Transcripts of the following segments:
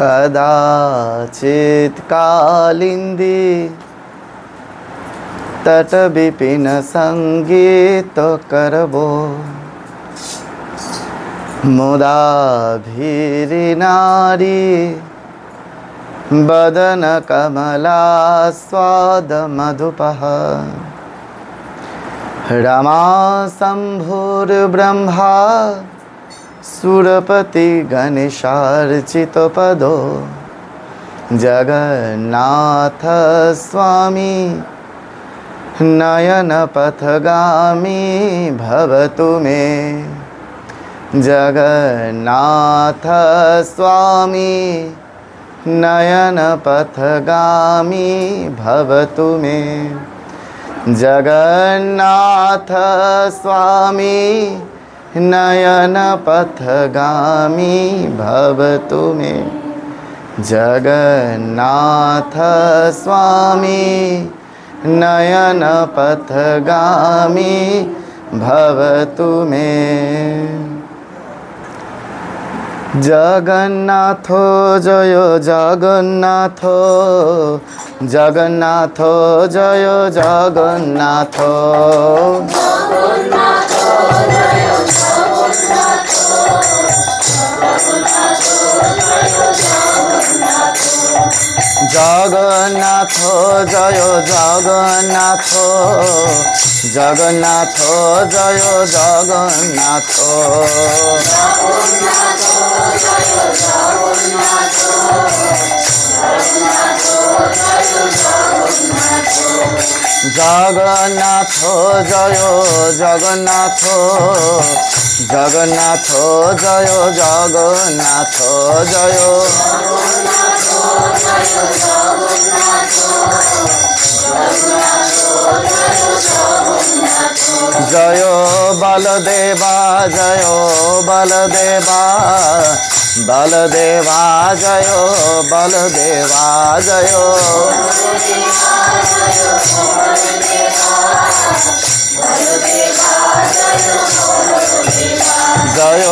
कदाचित् कालिंदी तट विपिन संगीत करबो मुदा भीरी नारी बदन कमला स्वाद मधुपः रमा शंभुर्ब्रह्मा सुरपति गणेशार्चित पदो जगन्नाथ स्वामी नयन पथगामी भवतु मे जगन्नाथ स्वामी नयन पथगामी भवतु मे जगन्नाथ स्वामी नयन पथगामी भवतु मे जगन्नाथ स्वामी नयन पथगामी भवतु मे जगन्नाथो जय जगन्नाथो जगन्नाथो जय जगन्नाथो जगन्नाथो जय जगन्नाथो जगन्नाथो जय जगन्नाथो जगन्नाथो जय जगन्नाथो जगन्नाथो जय जगन्नाथो जय जय बलदेवा जय बलदेवा बलदेवा जय बलदेवा जय जय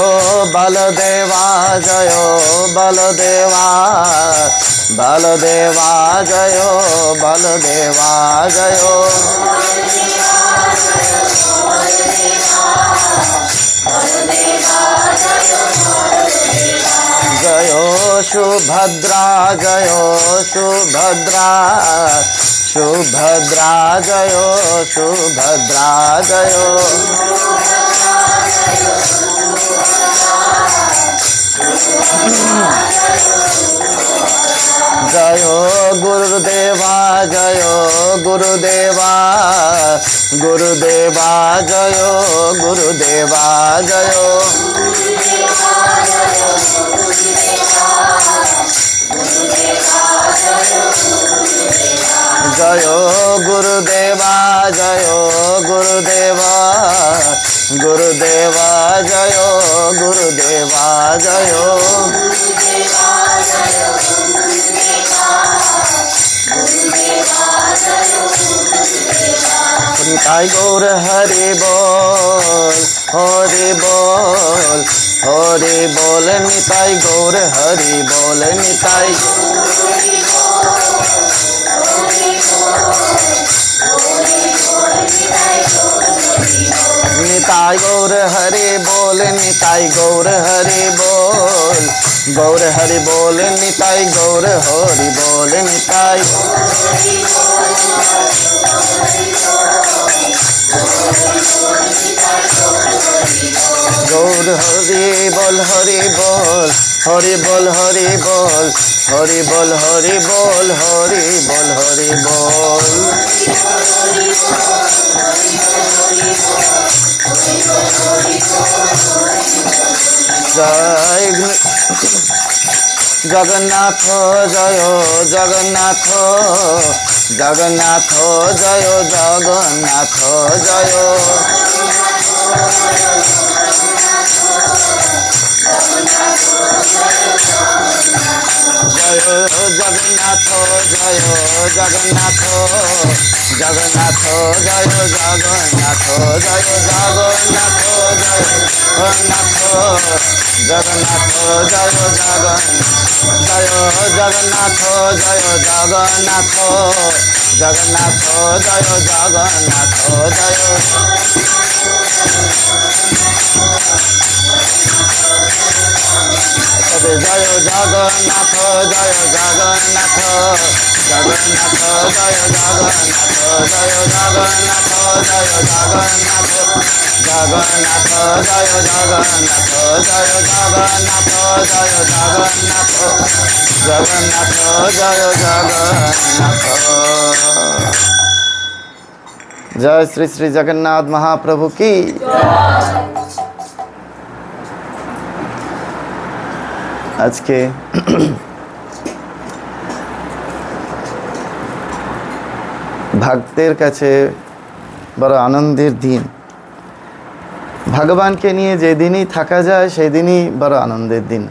बलदेवा जय बलदेवा बलदेवा जय बलदेवा जय जय सुभद्रा जय सुभद्रा सुभद्रा जय सुभद्रा जय जय गुरुदेवा जय गुरुदेवा गुरुदेवा जय गुरुदेवा जय जय गुरुदेवा जय गुरुदेवा गुरुदेवा जय गुरुदेवा जय निताई गौर हरि बोल हरि बोल हरि बोल निताई गौर हरि बोल निताई निताई गौर हरि बोल निताई गौर हरि बोल गौर हरि बोल निताई गौर हरि बोल निताई गौर हरि बोल हरि बोल हरि बोल हरि बोल हरि बोल हरि बोल हरि बोल हरि बोल जय जगन्नाथ जय जगन्नाथ जगन्नाथ जय जगन्नाथ जय जय जगन्नाथ जय जगन्नाथ जगन्नाथ जय जगन्नाथ जय जगन्नाथ जय জগন্নাথ জগন্নাথ জয় জগন্নাথ জয় জগন্নাথ জয় জগন্নাথ জগন্নাথ জয় জগন্নাথ জয় জয় জগন্নাথ জয় জগন্নাথ জগন্নাথ জয় জগন্নাথ জয় জগন্নাথ জয় জগন্নাথ জগন্নাথ জয় জগন্নাথ জয় জগন্নাথ জয় জগন্নাথ জগন্নাথ জয় জগন্নাথ। জয় শ্রী শ্রী জগন্নাথ মহাপ্রভু কি। আজকে ভক্তের কাছে বড় আনন্দের দিন। ভগবানকে নিয়ে যেদিনই থাকা যায় সেদিনই বড় আনন্দের দিন।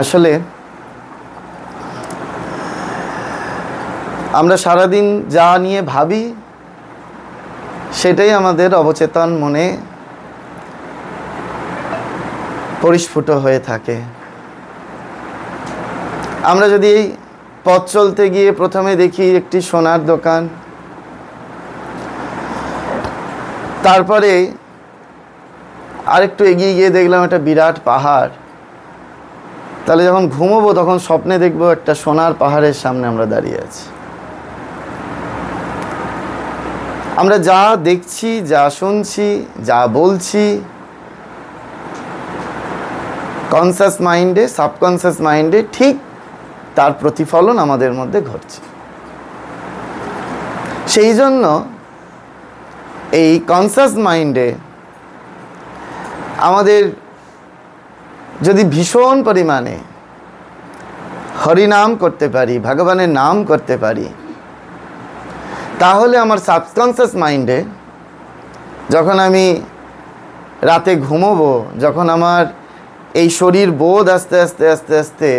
আসলে আমরা সারাদিন যা নিয়ে ভাবি সেটাই আমাদের অবচেতন মনে পরিস্ফুট হয়ে থাকে। আমরা যদি পথ চলতে গিয়ে প্রথমে দেখি একটি সোনার দোকান, তারপরে আরেকটু এগিয়ে গিয়ে দেখলাম একটা বিরাট পাহাড়, তাহলে যখন ঘুমোবো তখন স্বপ্নে দেখবো একটা সোনার পাহাড়ের সামনে আমরা দাঁড়িয়ে আছি। আমরা যা দেখছি, যা শুনছি, যা বলছি, কনসাস মাইন্ডে, সাবকনসাস মাইন্ডে ঠিক তার প্রতিফলন আমাদের মধ্যে ঘটছে। সেই জন্য এই কনসাস মাইন্ডে আমাদের যদি ভীষণ পরিমাণে হরিনাম করতে পারি, ভগবানের নাম করতে পারি, তাহলে আমার সাবকনসাস মাইন্ডে যখন আমি রাতে ঘুমোবো, যখন আমার এই শরীর বোধ আস্তে আস্তে আস্তে আস্তে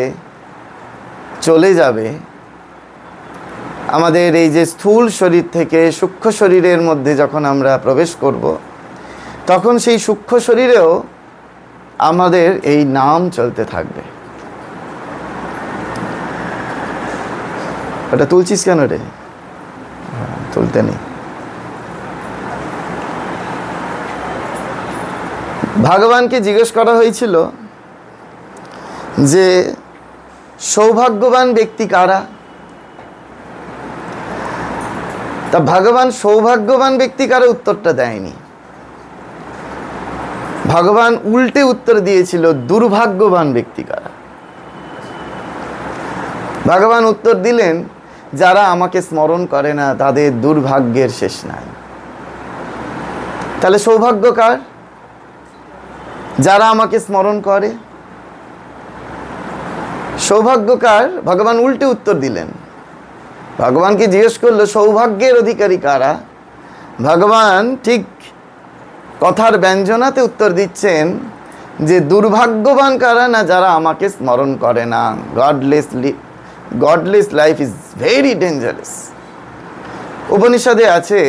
চলে যাবে, আমাদের এই যে স্থূল শরীর থেকে সূক্ষ্ম শরীরের মধ্যে যখন আমরা প্রবেশ করব, তখন সেই সূক্ষ্ম শরীরেও আমাদের এই নাম চলতে থাকবে। ওটা তুলছিস কেন রে? তুলতে নেই। ভগবানকে জিজ্ঞেস করা হয়েছিল যে সৌভাগ্যবান ব্যক্তি কারা? তা ভগবান সৌভাগ্যবান ব্যক্তি কারা উত্তরটা দেয়নি। ভগবান উল্টে উত্তর দিয়েছিল দুর্ভাগ্যবান ব্যক্তি কারা। ভগবান উত্তর দিলেন, যারা আমাকে স্মরণ করে না তাদের দুর্ভাগ্যের শেষ নাই। তাহলে সৌভাগ্য কার? যারা আমাকে স্মরণ করে। সৌভাগ্য কার? ভগবান উল্টে উত্তর দিলেন। ভগবানকে জিজ্ঞেস করলো সৌভাগ্যের অধিকারী কারা? ভগবান ঠিক কথার ব্যঞ্জনাতে উত্তর দিচ্ছেন যে দুর্ভাগ্যবান কারা না, যারা আমাকে স্মরণ করে না। Godless life is very dangerous. উপনিষদে আছে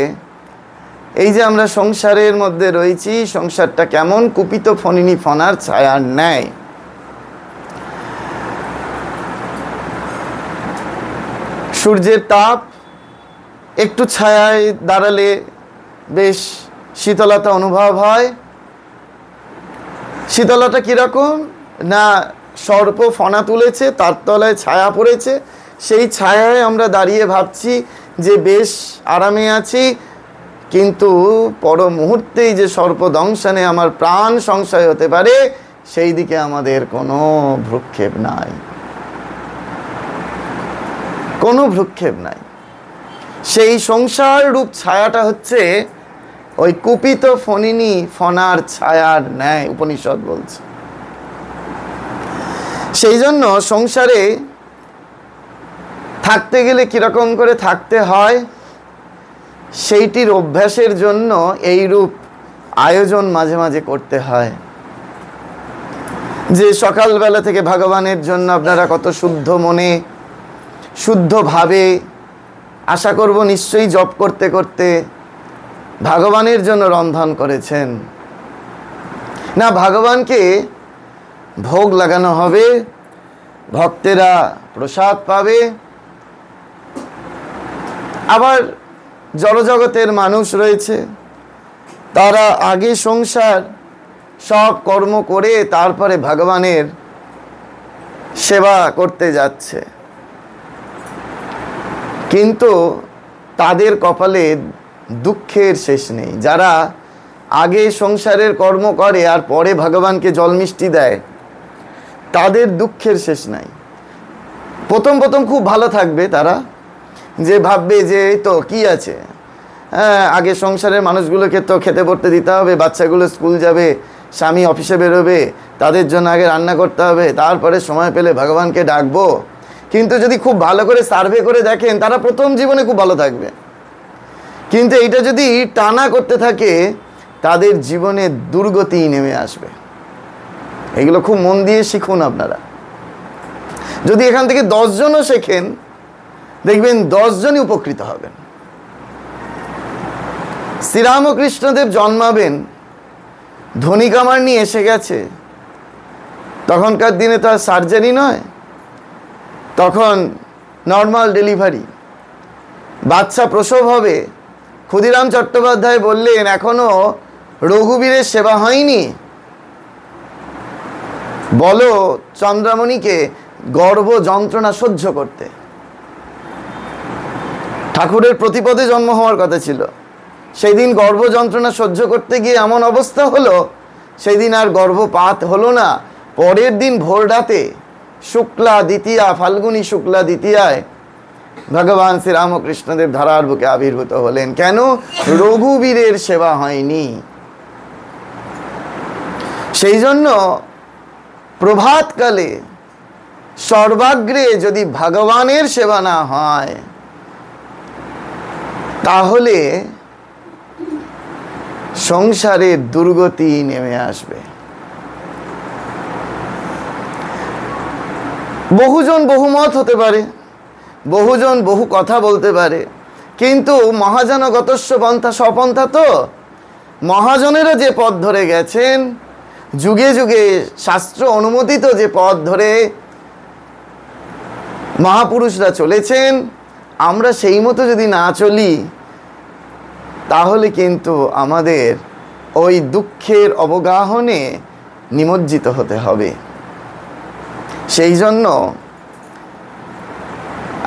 এই যে আমরা সংসারের মধ্যে রয়েছি, সংসারটা কেমন কুপিত ফণিনী ফণার ছায়ার ন্যায়। সূর্যের তাপ, একটু ছায়ায় দাঁড়ালে বেশ শীতলতা অনুভব হয়। শীতলতা কীরকম না, সর্প ফণা তুলেছে, তার তলায় ছায়া পড়েছে, সেই ছায়ায় আমরা দাঁড়িয়ে ভাবছি যে বেশ আরামে আছি, কিন্তু পর মুহূর্তেই যে সর্পদংশনে আমার প্রাণ সংশয় হতে পারে সেই দিকে আমাদের কোনো ভ্রুক্ষেপ নাই, কোনো ভ্রুক্ষেপ নাই। সেই সংসার রূপ ছায়াটা হচ্ছে ওই কুপিত ফণিনী ফণার ছায়ার ন্যায়, উপনিষদ বলছে। সেই জন্য সংসারে থাকতে গেলে কিরকম করে থাকতে হয় সেইটির অভ্যাসের জন্য এই রূপ আয়োজন মাঝে মাঝে করতে হয়। যে সকালবেলা থেকে ভগবানের জন্য আপনারা কত শুদ্ধ মনে শুদ্ধভাবে, আশা করব নিশ্চয়ই জপ করতে করতে ভগবানের জন্য রন্ধন করেছেন না, ভগবানকে ভোগ লাগানো হবে, ভক্তেরা প্রসাদ পাবে। আবার জড়জগতের মানুষ রয়েছে, তারা আগে সংসার সব কর্ম করে তারপরে ভগবানের সেবা করতে যাচ্ছে, কিন্তু তাদের কপালে দুঃখের শেষ নেই। যারা আগে সংসারের কর্ম করে আর পরে ভগবানকে জল মিষ্টি দেয়, তাদের দুঃখের শেষ নাই। প্রথম প্রথম খুব ভালো থাকবে তারা, যে ভাববে যে এই তো কি আছে, হ্যাঁ আগে সংসারের মানুষগুলোকে তো খেতে পড়তে দিতে হবে, বাচ্চাগুলো স্কুল যাবে, স্বামী অফিসে বেরোবে, তাদের জন্য আগে রান্না করতে হবে, তারপরে সময় পেলে ভগবানকে ডাকবো। কিন্তু যদি খুব ভালো করে সার্ভে করে দেখেন, তারা প্রথম জীবনে খুব ভালো থাকবে, কিন্তু এইটা যদি টানা করতে থাকে, তাদের জীবনে দুর্গতি নেমে আসবে। এগুলো খুব মন দিয়ে শিখুন আপনারা। যদি এখান থেকে 10 জনও শেখেন, দেখবেন 10 জনই উপকৃত হবেন। শ্রীরামকৃষ্ণদেব জন্মাবেন, ধনী কামার নিয়ে এসে গেছে। তখনকার দিনে তো আর সার্জারি নয়, তখন নর্মাল ডেলিভারি, বাচ্চা প্রসব হবে। ক্ষুদিরাম চট্টোপাধ্যায় বললেন, এখনো রঘুবীরের সেবা হয়নি, বলো চন্দ্রামণিকে গর্ভ যন্ত্রণা সহ্য করতে। ঠাকুরের প্রতিপদে জন্ম হওয়ার কথা ছিল, সেই দিন গর্ভ যন্ত্রণা সহ্য করতে গিয়ে এমন অবস্থা হলো, সেই দিন আর গর্ভপাত হলো না। পরের দিন ভোর রাতে শুক্লা দ্বিতীয়া, ফাল্গুনী শুক্লা দ্বিতীয়ায় ভগবান শ্রীরামকৃষ্ণদেব ধরার বুকে আবির্ভূত হলেন। কেন? রঘুবীরের সেবা হয়নি। সেই জন্য প্রভাতকালে সর্বাগ্রে যদি ভগবানের সেবা না হয়, তাহলে সংসারের দুর্গতি নেমে আসবে। বহুজন বহুমত হতে পারে, বহুজন বহু কথা বলতে পারে, কিন্তু মহাজনগতস্য পন্থা স্বপন্থা। তো মহাজনেরা যে পথ ধরে গেছেন, যুগে যুগে শাস্ত্র অনুমোদিত যে পথ ধরে মহাপুরুষরা চলেছেন, আমরা সেই মতো যদি না চলি, তাহলে কিন্তু আমাদের ওই দুঃখের অবগাহনে নিমজ্জিত হতে হবে। সেই জন্য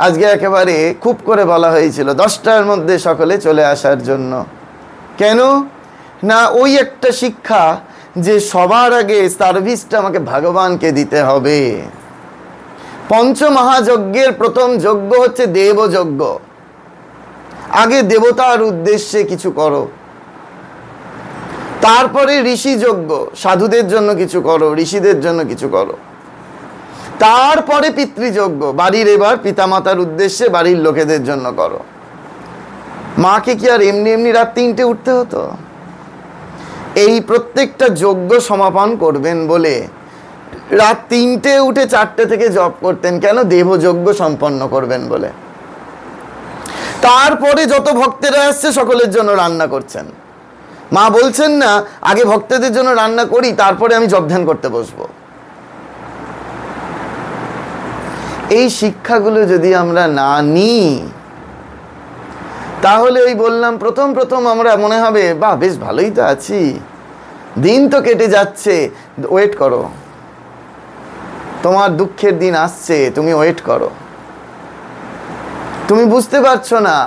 আজকে একেবারে খুব করে বলা হয়েছিল 10টার মধ্যে সকলে চলে আসার জন্য। কেন না? ওই একটা শিক্ষা যে সবার আগে সার্ভিসটা আমাকে ভগবানকে দিতে হবে। পঞ্চমহাযজ্ঞের প্রথম যজ্ঞ হচ্ছে দেবযজ্ঞ। আগে দেবতার উদ্দেশ্যে কিছু করো, তারপরে ঋষি যজ্ঞ, সাধুদের জন্য কিছু করো, ঋষিদের জন্য কিছু করো, তারপরে পিতৃযজ্ঞ, বাড়ির এবার পিতামাতার উদ্দেশ্যে বাড়ির লোকেদের জন্য করো। মাকে কি আর এমনি এমনি রাত 3টে উঠতে হতো? এই প্রত্যেকটা যজ্ঞ সমাপন করবেন বলে রাত 3টে উঠে 4টে থেকে জপ করতেন। কেন? দেবযজ্ঞ সম্পন্ন করবেন বলে। তারপরে যত ভক্তেরা আসছে সকলের জন্য রান্না করছেন। মা বলছেন না আগে ভক্তদের জন্য রান্না করি, তারপরে আমি জপ ধ্যান করতে বসবো। এই শিক্ষাগুলো যদি আমরা না নিই, তাহলে ওই বললাম প্রথম প্রথম আমরা মনে হবে বাহ বেশ ভালোই তো আছি, দিন তো কেটে যাচ্ছে। ওয়েট করো, তোমার দুঃখের দিন আসছে, তুমি ওয়েট করো। তুমি বুঝতে পারছো না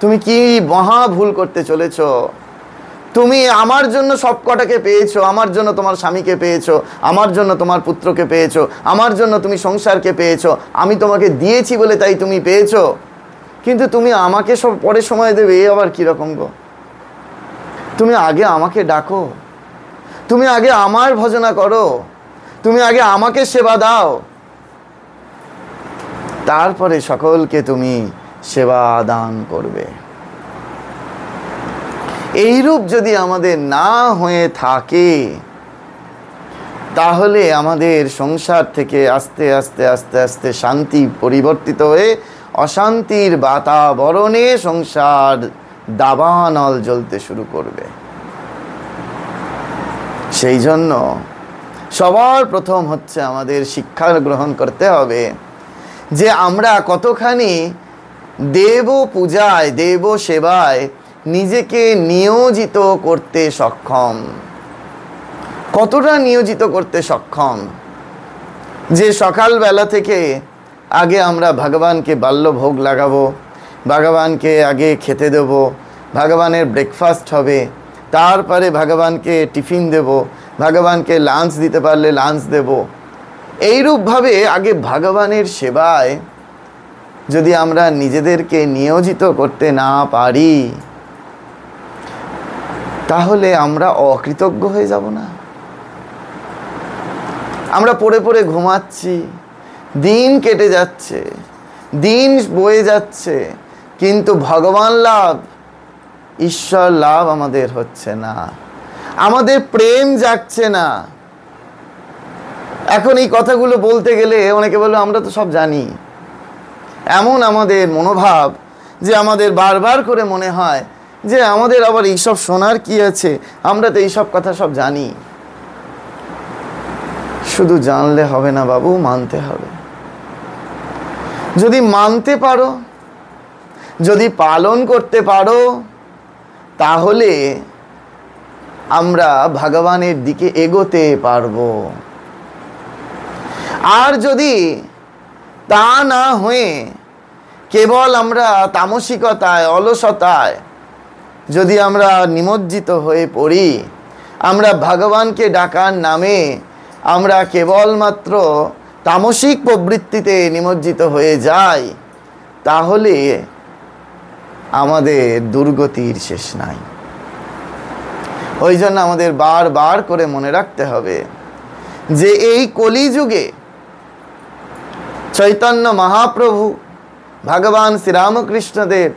তুমি কি মহা ভুল করতে চলেছ। তুমি আমার জন্য সব কটাকে পেয়েছো, আমার জন্য তোমার স্বামীকে পেয়েছো, আমার জন্য তোমার পুত্রকে পেয়েছো, আমার জন্য তুমি সংসারকে পেয়েছো। আমি তোমাকে দিয়েছি বলে তাই তুমি পেয়েছো, কিন্তু তুমি আমাকে সব পরে সময় দেবে, এ আবার কীরকম গো? তুমি আগে আমাকে ডাকো, তুমি আগে আমার ভজনা করো, তুমি আগে আমাকে সেবা দাও, তারপরে সকলকে তুমি সেবা দান করবে। এইরূপ যদি আমাদের না হয়ে থাকে, তাহলে আমাদের সংসার থেকে আস্তে আস্তে আস্তে আস্তে শান্তি পরিবর্তিত হয়ে অশান্তির বাতাবরণে সংসার দাবানল জ্বলতে শুরু করবে। সেই জন্য সবার প্রথম হচ্ছে আমাদের শিক্ষা গ্রহণ করতে হবে যে আমরা কতখানি দেব পূজায়, দেব সেবায় নিজেকে নিয়োজিত করতে সক্ষম, কতটা নিয়োজিত করতে সক্ষম যে সকালবেলা থেকে আগে আমরা ভগবানকে বাল্যভোগ লাগাবো, ভগবানকে আগে খেতে দেব, ভগবানের ব্রেকফাস্ট হবে, তারপরে ভগবানকে টিফিন দেব, ভগবানকে লাঞ্চ দিতে পারলে লাঞ্চ দেব। এইরূপভাবে আগে ভগবানের সেবায় যদি আমরা নিজেদেরকে নিয়োজিত করতে না পারি তাহলে আমরা অকৃতজ্ঞ হয়ে যাব না? আমরা পড়ে পড়ে ঘুমাচ্ছি, দিন কেটে যাচ্ছে, দিন বয়ে যাচ্ছে, কিন্তু ভগবান লাভ, ঈশ্বর লাভ আমাদের হচ্ছে না, আমাদের প্রেম জাগছে না। এখন এই কথাগুলো বলতে গেলে অনেকে বলবে আমরা তো সব জানি। এমন আমাদের মনোভাব যে আমাদের বারবার করে মনে হয় যে আমাদের আবার এইসব শোনার কি আছে, আমরা তো এইসব কথা সব জানি। শুধু জানলে হবে না বাবু, মানতে হবে। যদি মানতে পারো, যদি পালন করতে পারো, তাহলে আমরা ভগবানের দিকে এগোতে পারবো। আর যদি তা না হয়ে কেবল আমরা তামসিকতায়, অলসতায় যদি আমরা নিমজ্জিত হয়ে পড়ি, আমরা ভগবানকে ডাকার নামে আমরা কেবলমাত্র তামসিক প্রবৃত্তিতে নিমজ্জিত হয়ে যাই, তাহলে আমাদের দুর্গতির শেষ নাই। ওই জন্য আমাদের বারবার করে মনে রাখতে হবে যে এই কলিযুগে চৈতন্য মহাপ্রভু ভগবান শ্রীরামকৃষ্ণদেব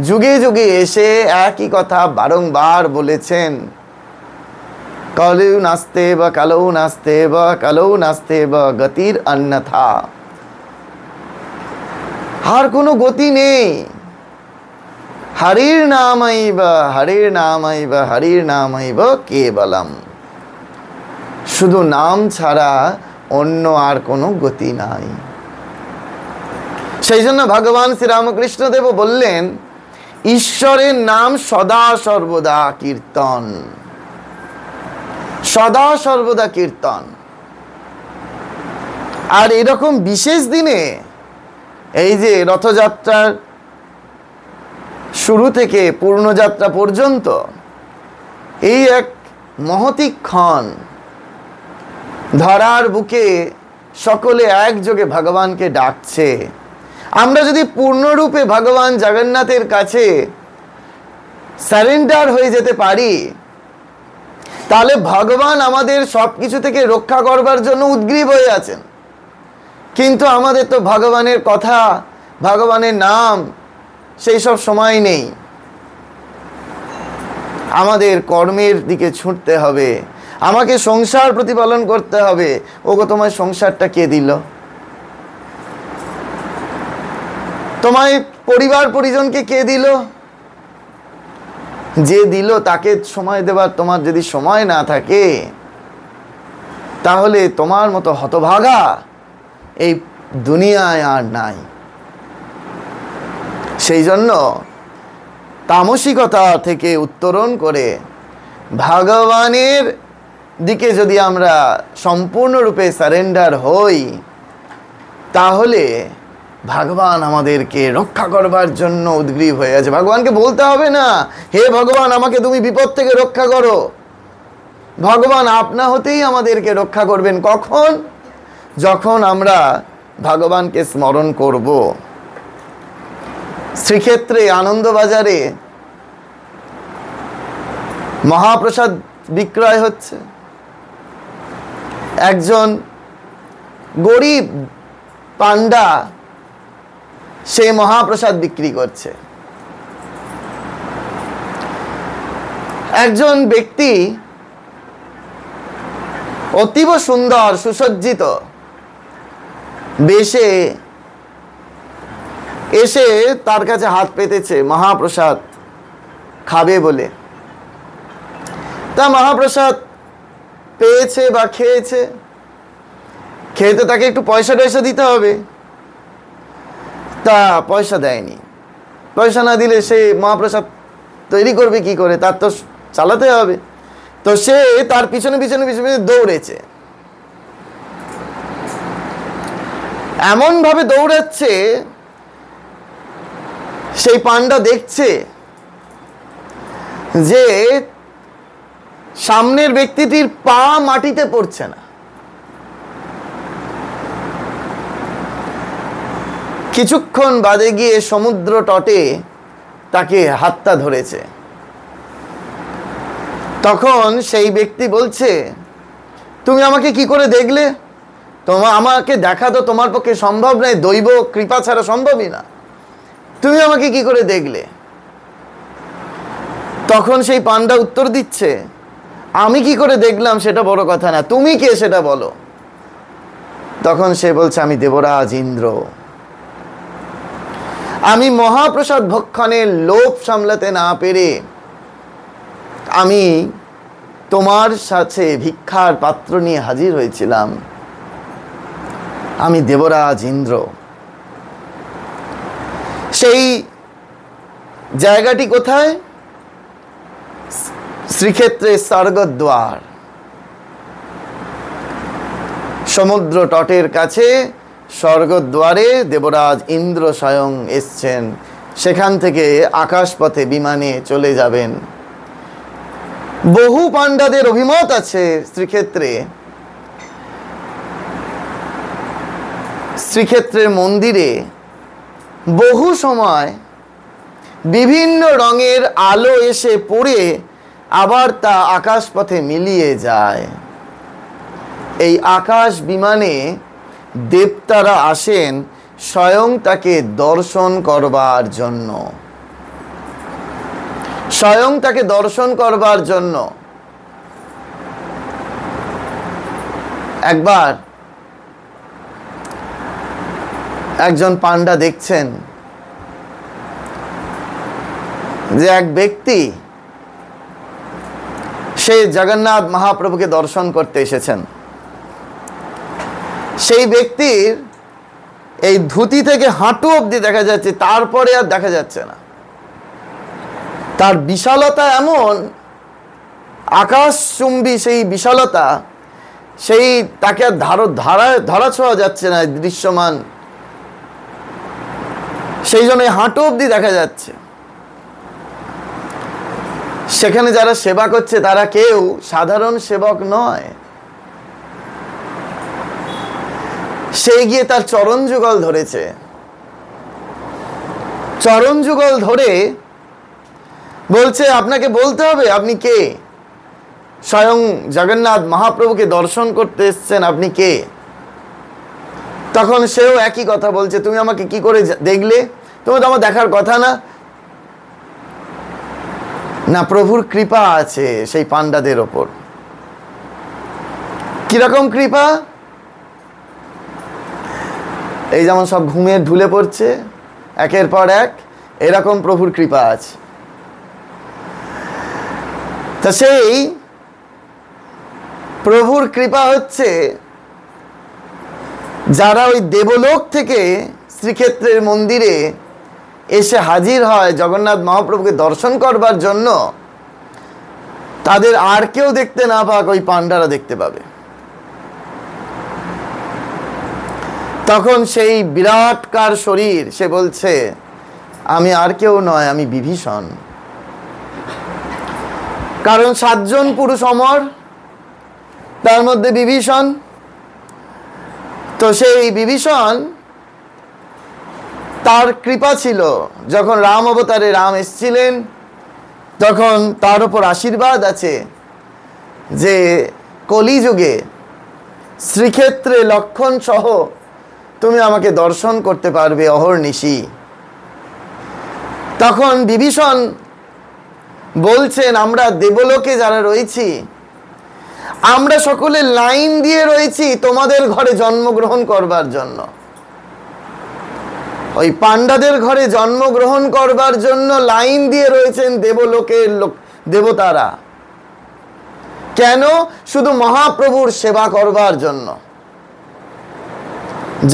যুগে যুগে এসে একই কথা বারংবার বলেছেন, কলৌ নাস্তে বা কালৌ নাস্তে বা কালৌ নাস্তে বা গতির অন্যথা। আর কোনো গতি নেই। হরির নামৈব, হরির নামৈব, হরির নামৈব কেবলম। শুধু নাম ছাড়া অন্য আর কোনো গতি নাই। সেই জন্য ভগবান শ্রীরামকৃষ্ণদেব বললেন, ঈশ্বরের নাম সদা সর্বদা কীর্তন, সদা সর্বদা কীর্তন। আর এরকম বিশেষ দিনে, এই যে রথযাত্রার শুরু থেকে পূর্ণযাত্রা পর্যন্ত এই এক মহতী ক্ষণ, ধরার বুকে সকলে একযোগে ভগবানকে ডাকছে। আমরা যদি পূর্ণরূপে ভগবান জগন্নাথের কাছে সারেন্ডার হয়ে যেতে পারি, তাহলে ভগবান আমাদের সব কিছু থেকে রক্ষা করবার জন্য উদ্গ্রীব হয়ে আছেন। কিন্তু আমাদের তো ভগবানের কথা, ভগবানের নাম সেই সব সময় নেই। আমাদের কর্মের দিকে ছুটতে হবে, আমাকে সংসার প্রতিপালন করতে হবে। ওগো, তোমার সংসারটা কে দিল? তোমায় পরিবার পরিজনকে কে দিল? যে দিল তাকে সময় দেবার তোমার যদি সময় না থাকে, তাহলে তোমার মতো হতভাগা এই দুনিয়ায় আর নাই। সেই জন্য তামসিকতা থেকে উত্তরণ করে ভগবানের দিকে যদি আমরা সম্পূর্ণরূপে সারেন্ডার হই, তাহলে ভগবান আমাদেরকে রক্ষা করবার জন্য উদ্গ্রীব হয়ে আছে। ভগবানকে বলতে হবে না, হে ভগবান আমাকে তুমি বিপদ থেকে রক্ষা করো। ভগবান আপনা হতেই আমাদেরকে রক্ষা করবেন। কখন? যখন আমরা ভগবানকে স্মরণ করব। শ্রীক্ষেত্রে আনন্দবাজারে মহাপ্রসাদ বিক্রয় হচ্ছে। একজন গরিব পান্ডা সে মহাপ্রসাদ বিক্রি করছে। একজন ব্যক্তি অতীব সুন্দর সুসজ্জিত বেশে এসে তার কাছে হাত পেতেছে মহাপ্রসাদ খাবে বলে। তা মহাপ্রসাদ পেয়েছে বা খেয়েছে, খেয়ে তো তাকে একটু পয়সা টয়সা দিতে হবে, তা পয়সা দেয়নি। পয়সা না দিলে সে মহাপ্রসাদ তৈরি করবে কি করে, তার তো চালাতে হবে। তো সে তার পিছনে পিছনে পিছনে দৌড়েছে, এমন ভাবে দৌড়াচ্ছে সেই পান্ডা দেখছে যে সামনের ব্যক্তিটির পা মাটিতে পড়ছে না। কিছুক্ষণ বাদে গিয়ে সমুদ্র তটে তাকে হাতটা ধরেছে। তখন সেই ব্যক্তি বলছে, তুমি আমাকে কি করে দেখলে? আমাকে দেখা তো তোমার পক্ষে সম্ভব নয়, দৈব কৃপা ছাড়া সম্ভবই না। তুমি আমাকে কি করে দেখলে? তখন সেই পান্ডা উত্তর দিচ্ছে, আমি কি করে দেখলাম সেটা বড় কথা না, তুমি কে সেটা বলো। তখন সে বলছে, আমি দেবরাজ ইন্দ্র। আমি মহাপ্রসাদ ভক্ষণের লোভ সামলাতে না পেরে আমি তোমার সাথে ভিক্ষার পাত্র নিয়ে হাজির হয়েছিলাম। আমি দেবরাজ ইন্দ্র। সেই জায়গাটি কোথায়? শ্রীক্ষেত্রের স্বর্গদ্বার, সমুদ্র তটের কাছে স্বর্গদ্বারে দেবরাজ ইন্দ্র স্বয়ং এসছেন। সেখান থেকে আকাশপথে বিমানে চলে যাবেন। বহু পাণ্ডাদের অভিমত আছে শ্রীক্ষেত্রের মন্দিরে বহু সময় বিভিন্ন রঙের আলো এসে পড়ে আবার তা আকাশপথে মিলিয়ে যায়। এই আকাশ বিমানে দেবতারা আসেন স্বয়ং তাকে দর্শন করবার জন্য, স্বয়ং তাকে দর্শন করবার জন্য। একবার একজন পান্ডা দেখছেন যে এক ব্যক্তি সে জগন্নাথ মহাপ্রভুকে দর্শন করতে এসেছেন। সেই ব্যক্তির এই ধুতি থেকে হাঁটু অবধি দেখা যাচ্ছে, তারপরে আর দেখা যাচ্ছে না। তার বিশালতা এমন, আকাশচুম্বী সেই বিশালতা, সেই তাকে আর ধরা ছোঁয়া যাচ্ছে না দৃশ্যমান, সেই জন্য হাঁটু অবধি দেখা যাচ্ছে। সেখানে যারা সেবা করছে তারা কেউ সাধারণ সেবক নয়। সে গিয়ে তার চরণ যুগল ধরেছে, চরণ যুগল ধরে বলছে, আপনাকে বলতে হবে আপনি কে। স্বয়ং জগন্নাথ মহাপ্রভুকে দর্শন করতে এসছেন, আপনি কে। তখন সেও একই কথা বলছে, তুমি আমাকে কি করে দেখলে, তুমি তো আমার দেখার কথা না। না, প্রভুর কৃপা আছে সেই পান্ডাদের ওপর। কিরকম কৃপা? এই যেমন সব ঘুমিয়ে ঢুলে পড়ছে একের পর এক, এরকম প্রভুর কৃপা আছে। তা সেই প্রভুর কৃপা হচ্ছে যারা ওই দেবলোক থেকে শ্রীক্ষেত্রের মন্দিরে এসে হাজির হয় জগন্নাথ মহাপ্রভুকে দর্শন করবার জন্য, তাদের আর কেউ দেখতে না পাক, ওই পান্ডারা দেখতে পাবে। তখন সেই বিরাটকার শরীর, সে বলছে, আমি আর কেউ নয়, আমি বিভীষণ। কারণ 7 জন পুরুষ অমর, তার মধ্যে বিভীষণ। তো সেই বিভীষণ, তার কৃপা ছিল, যখন রাম অবতারে রাম এসেছিলেন তখন তার উপর আশীর্বাদ আছে যে কলিযুগে শ্রীক্ষেত্রে লক্ষণ সহ তুমি আমাকে দর্শন করতে পারবে অহর্নিশি। তখন বিভীষণ বলছেন, আমরা দেবলোকে যারা রয়েছি, আমরা সকলে লাইন দিয়ে রয়েছি তোমাদের ঘরে জন্মগ্রহণ করবার জন্য। ওই পাণ্ডাদের ঘরে জন্মগ্রহণ করবার জন্য লাইন দিয়ে রয়েছেন দেবলোকের দেবতারা। কেন? শুধু মহাপ্রভুর সেবা করবার জন্য,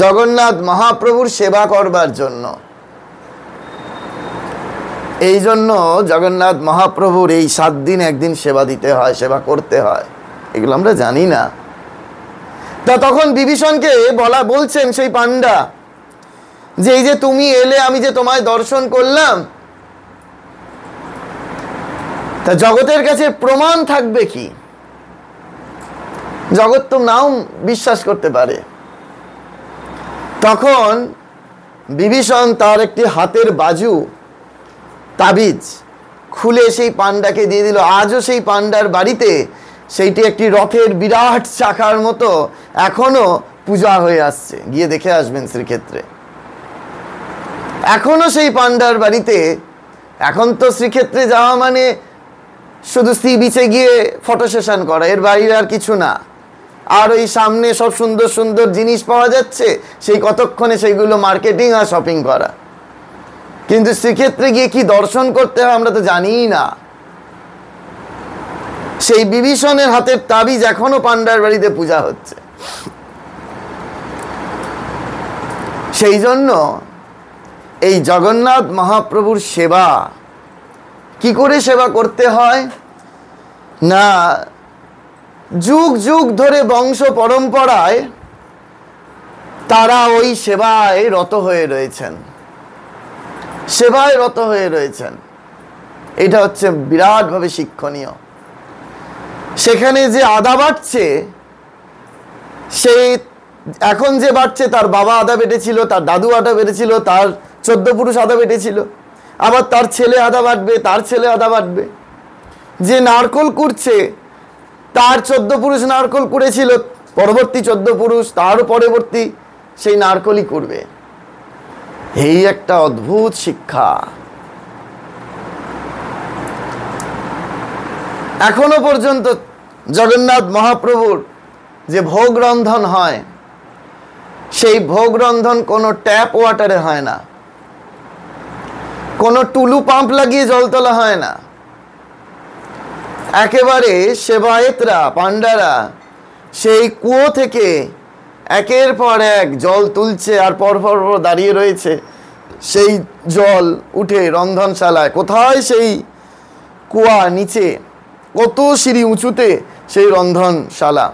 জগন্নাথ মহাপ্রভুর সেবা করবার জন্য। এই জন্য জগন্নাথ মহাপ্রভুর এই 7 দিন একদিন সেবা দিতে হয়, সেবা করতে হয়। এগুলো আমরা জানি না। তা তখন বিভীষণকে বলছেন সেই পাণ্ডা যে এই যে তুমি এলে, আমি যে তোমায় দর্শন করলাম, তা জগতের কাছে প্রমাণ থাকবে কি? জগৎ তো নাও বিশ্বাস করতে পারে। তখন বিভীষণ তার একটি হাতের বাজু তাবিজ খুলে সেই পাণ্ডাকে দিয়ে দিল। আজও সেই পাণ্ডার বাড়িতে সেইটি একটি রথের বিরাট চাকার মতো এখনো পূজা হয়ে আসছে। গিয়ে দেখে আসবেন শ্রীক্ষেত্রে। এখনো সেই পাণ্ডার বাড়িতে, এখন তো শ্রীক্ষেত্রে যাওয়া মানে শুধু সি বিচে গিয়ে ফটো সেশন করা, এর বাইরে আর কিছু না। আর ওই সামনে সব সুন্দর সুন্দর জিনিস পাওয়া যাচ্ছে, সেই কতক্ষণে সেইগুলো মার্কেটিং আর শপিং করা। কিন্তু শ্রীক্ষেত্রে গিয়ে কি দর্শন করতে হয় আমরা তো জানিই না। সেই বিভীষণের হাতের তাবিজ এখনো পাণ্ডার বাড়িতে পূজা হচ্ছে। সেই জন্য এই জগন্নাথ মহাপ্রভুর সেবা কি করে সেবা করতে হয় না, যুগ যুগ ধরে বংশ পরম্পরায় তারা ওই সেবায় রত হয়ে রয়েছেন, সেবায় রত হয়ে রয়েছেন। এটা হচ্ছে বিরাটভাবে শিক্ষণীয়। সেখানে যে আদা বাটছে, সেই এখন যে বাটছে তার বাবা আদা বেটেছিল, তার দাদু আদা বেটেছিল, তার 14 পুরুষ আদা বেটেছিল, আবার তার ছেলে আদা বাটবে, তার ছেলে আদা বাটবে। যে নারকল কুড়ছে তার 14 পুরুষ নারকল কুড়েছিল, পরবর্তী 14 পুরুষ তারও পরবর্তী সেই নারকলই কুড়বে। এই একটা অদ্ভুত শিক্ষা। এখনো পর্যন্ত জগন্নাথ মহাপ্রভুর যে ভোগ রন্ধন হয়, সেই ভোগ রন্ধন কোনো ট্যাপ ওয়াটারে হয় না, কোনো টুলু পাম্প লাগিয়ে জল তোলা হয় না। একেবারে সেবায়েতরা, পাণ্ডারা সেই কুয়ো থেকে একের পর এক জল তুলছে আর পরপর দাঁড়িয়ে রয়েছে। সেই জল উঠে রন্ধনশালায়, কোথায় সেই কুয়া নিচে, কত সিঁড়ি উঁচুতে সেই রন্ধনশালা।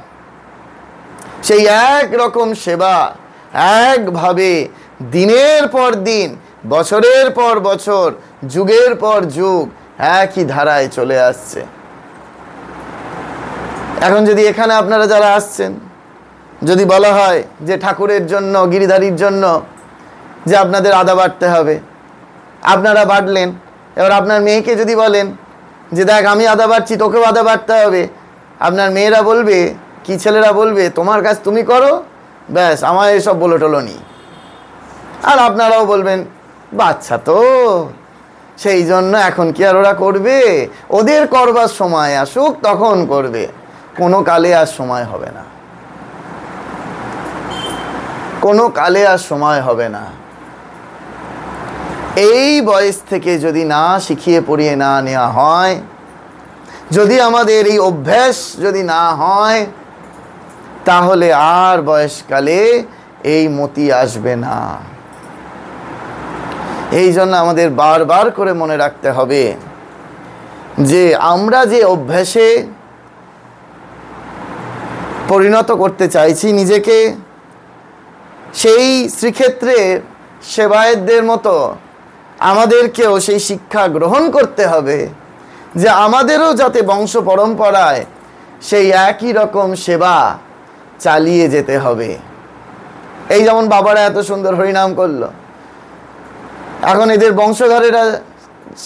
সেই এক রকম সেবা একভাবে দিনের পর দিন, বছরের পর বছর, যুগের পর যুগ একই ধারায় চলে আসছে। এখন যদি এখানে আপনারা যারা আসছেন, যদি বলা হয় যে ঠাকুরের জন্য, গিরিধারীর জন্য যে আপনাদের আদা বাটতে হবে, আপনারা বাটলেন। এবার আপনার মেয়েকে যদি বলেন যে দেখ আমি আদা বাটছি, তোকেও আদা বাটতে হবে, আপনার মেয়েরা বলবে কি, ছেলেরা বলবে তোমার কাজ তুমি করো, ব্যাস আমার এসব বলো টলো নি। আর আপনারাও বলবেন বাচ্চা তো, সেই জন্য এখন কি আর ওরা করবে, ওদের করবার সময় আসুক তখন করবে। কোনো কালে আর সময় হবে না, কোনো কালে আর সময় হবে না। এই বয়স থেকে যদি না শিখিয়ে পড়িয়ে না নেওয়া হয়, যদি আমাদের এই অভ্যাস যদি না হয়, তাহলে আর বয়সকালে এই মতি আসবে না। এই জন্য আমাদের বারবার করে মনে রাখতে হবে যে আমরা যে অভ্যাসে পরিণত করতে চাইছি নিজেকে, সেই শ্রীক্ষেত্রে সেবায়েতদের মতো আমাদেরকেও সেই শিক্ষা গ্রহণ করতে হবে যে আমাদেরও যাতে বংশ পরম্পরায় সেই একই রকম সেবা চালিয়ে যেতে হবে। এই যেমন বাবারা এত সুন্দর হরিনাম করলো, এখন এদের বংশধরেরা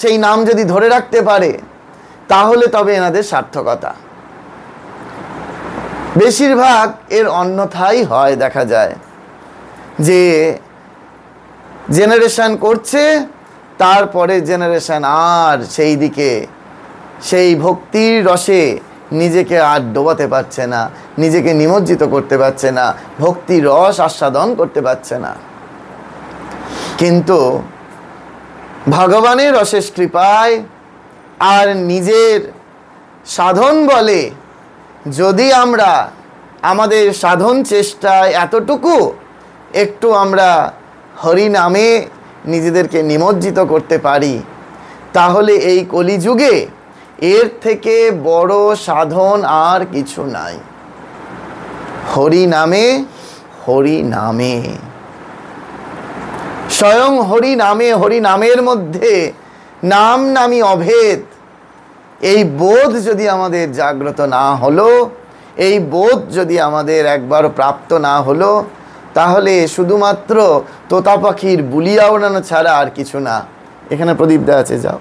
সেই নাম যদি ধরে রাখতে পারে, তাহলে তবে এনাদের সার্থকতা। বেশিরভাগ এর অন্যথাই হয়, দেখা যায় যে জেনারেশন করছে, তারপরে জেনারেশন আর সেই দিকে, সেই ভক্তির রসে নিজেকে আর ডোবাতে পারছে না, নিজেকে নিমজ্জিত করতে পারছে না, ভক্তির রস আস্বাদন করতে পারছে না। কিন্তু ভগবানের অশেষ কৃপায় আর নিজের সাধন বলে যদি আমরা আমাদের সাধন চেষ্টায় এতটুকু একটু আমরা হরি নামে নিজেদেরকে নিমজ্জিত করতে পারি, তাহলে এই কলিযুগে এর থেকে বড় সাধন আর কিছু নাই। হরি নামে, হরি নামে, স্বয়ং হরি নামে, হরি নামের মধ্যে নাম নামি অভেদ, এই বোধ যদি আমাদের জাগ্রত না হলো, এই বোধ যদি আমাদের একবার প্রাপ্ত না হলো, তাহলে শুধুমাত্র তোতা পাখির বুলিয়া ওড়ানো ছাড়া আর কিছু না। এখানে প্রদীপ দেওয়া আছে, যাও।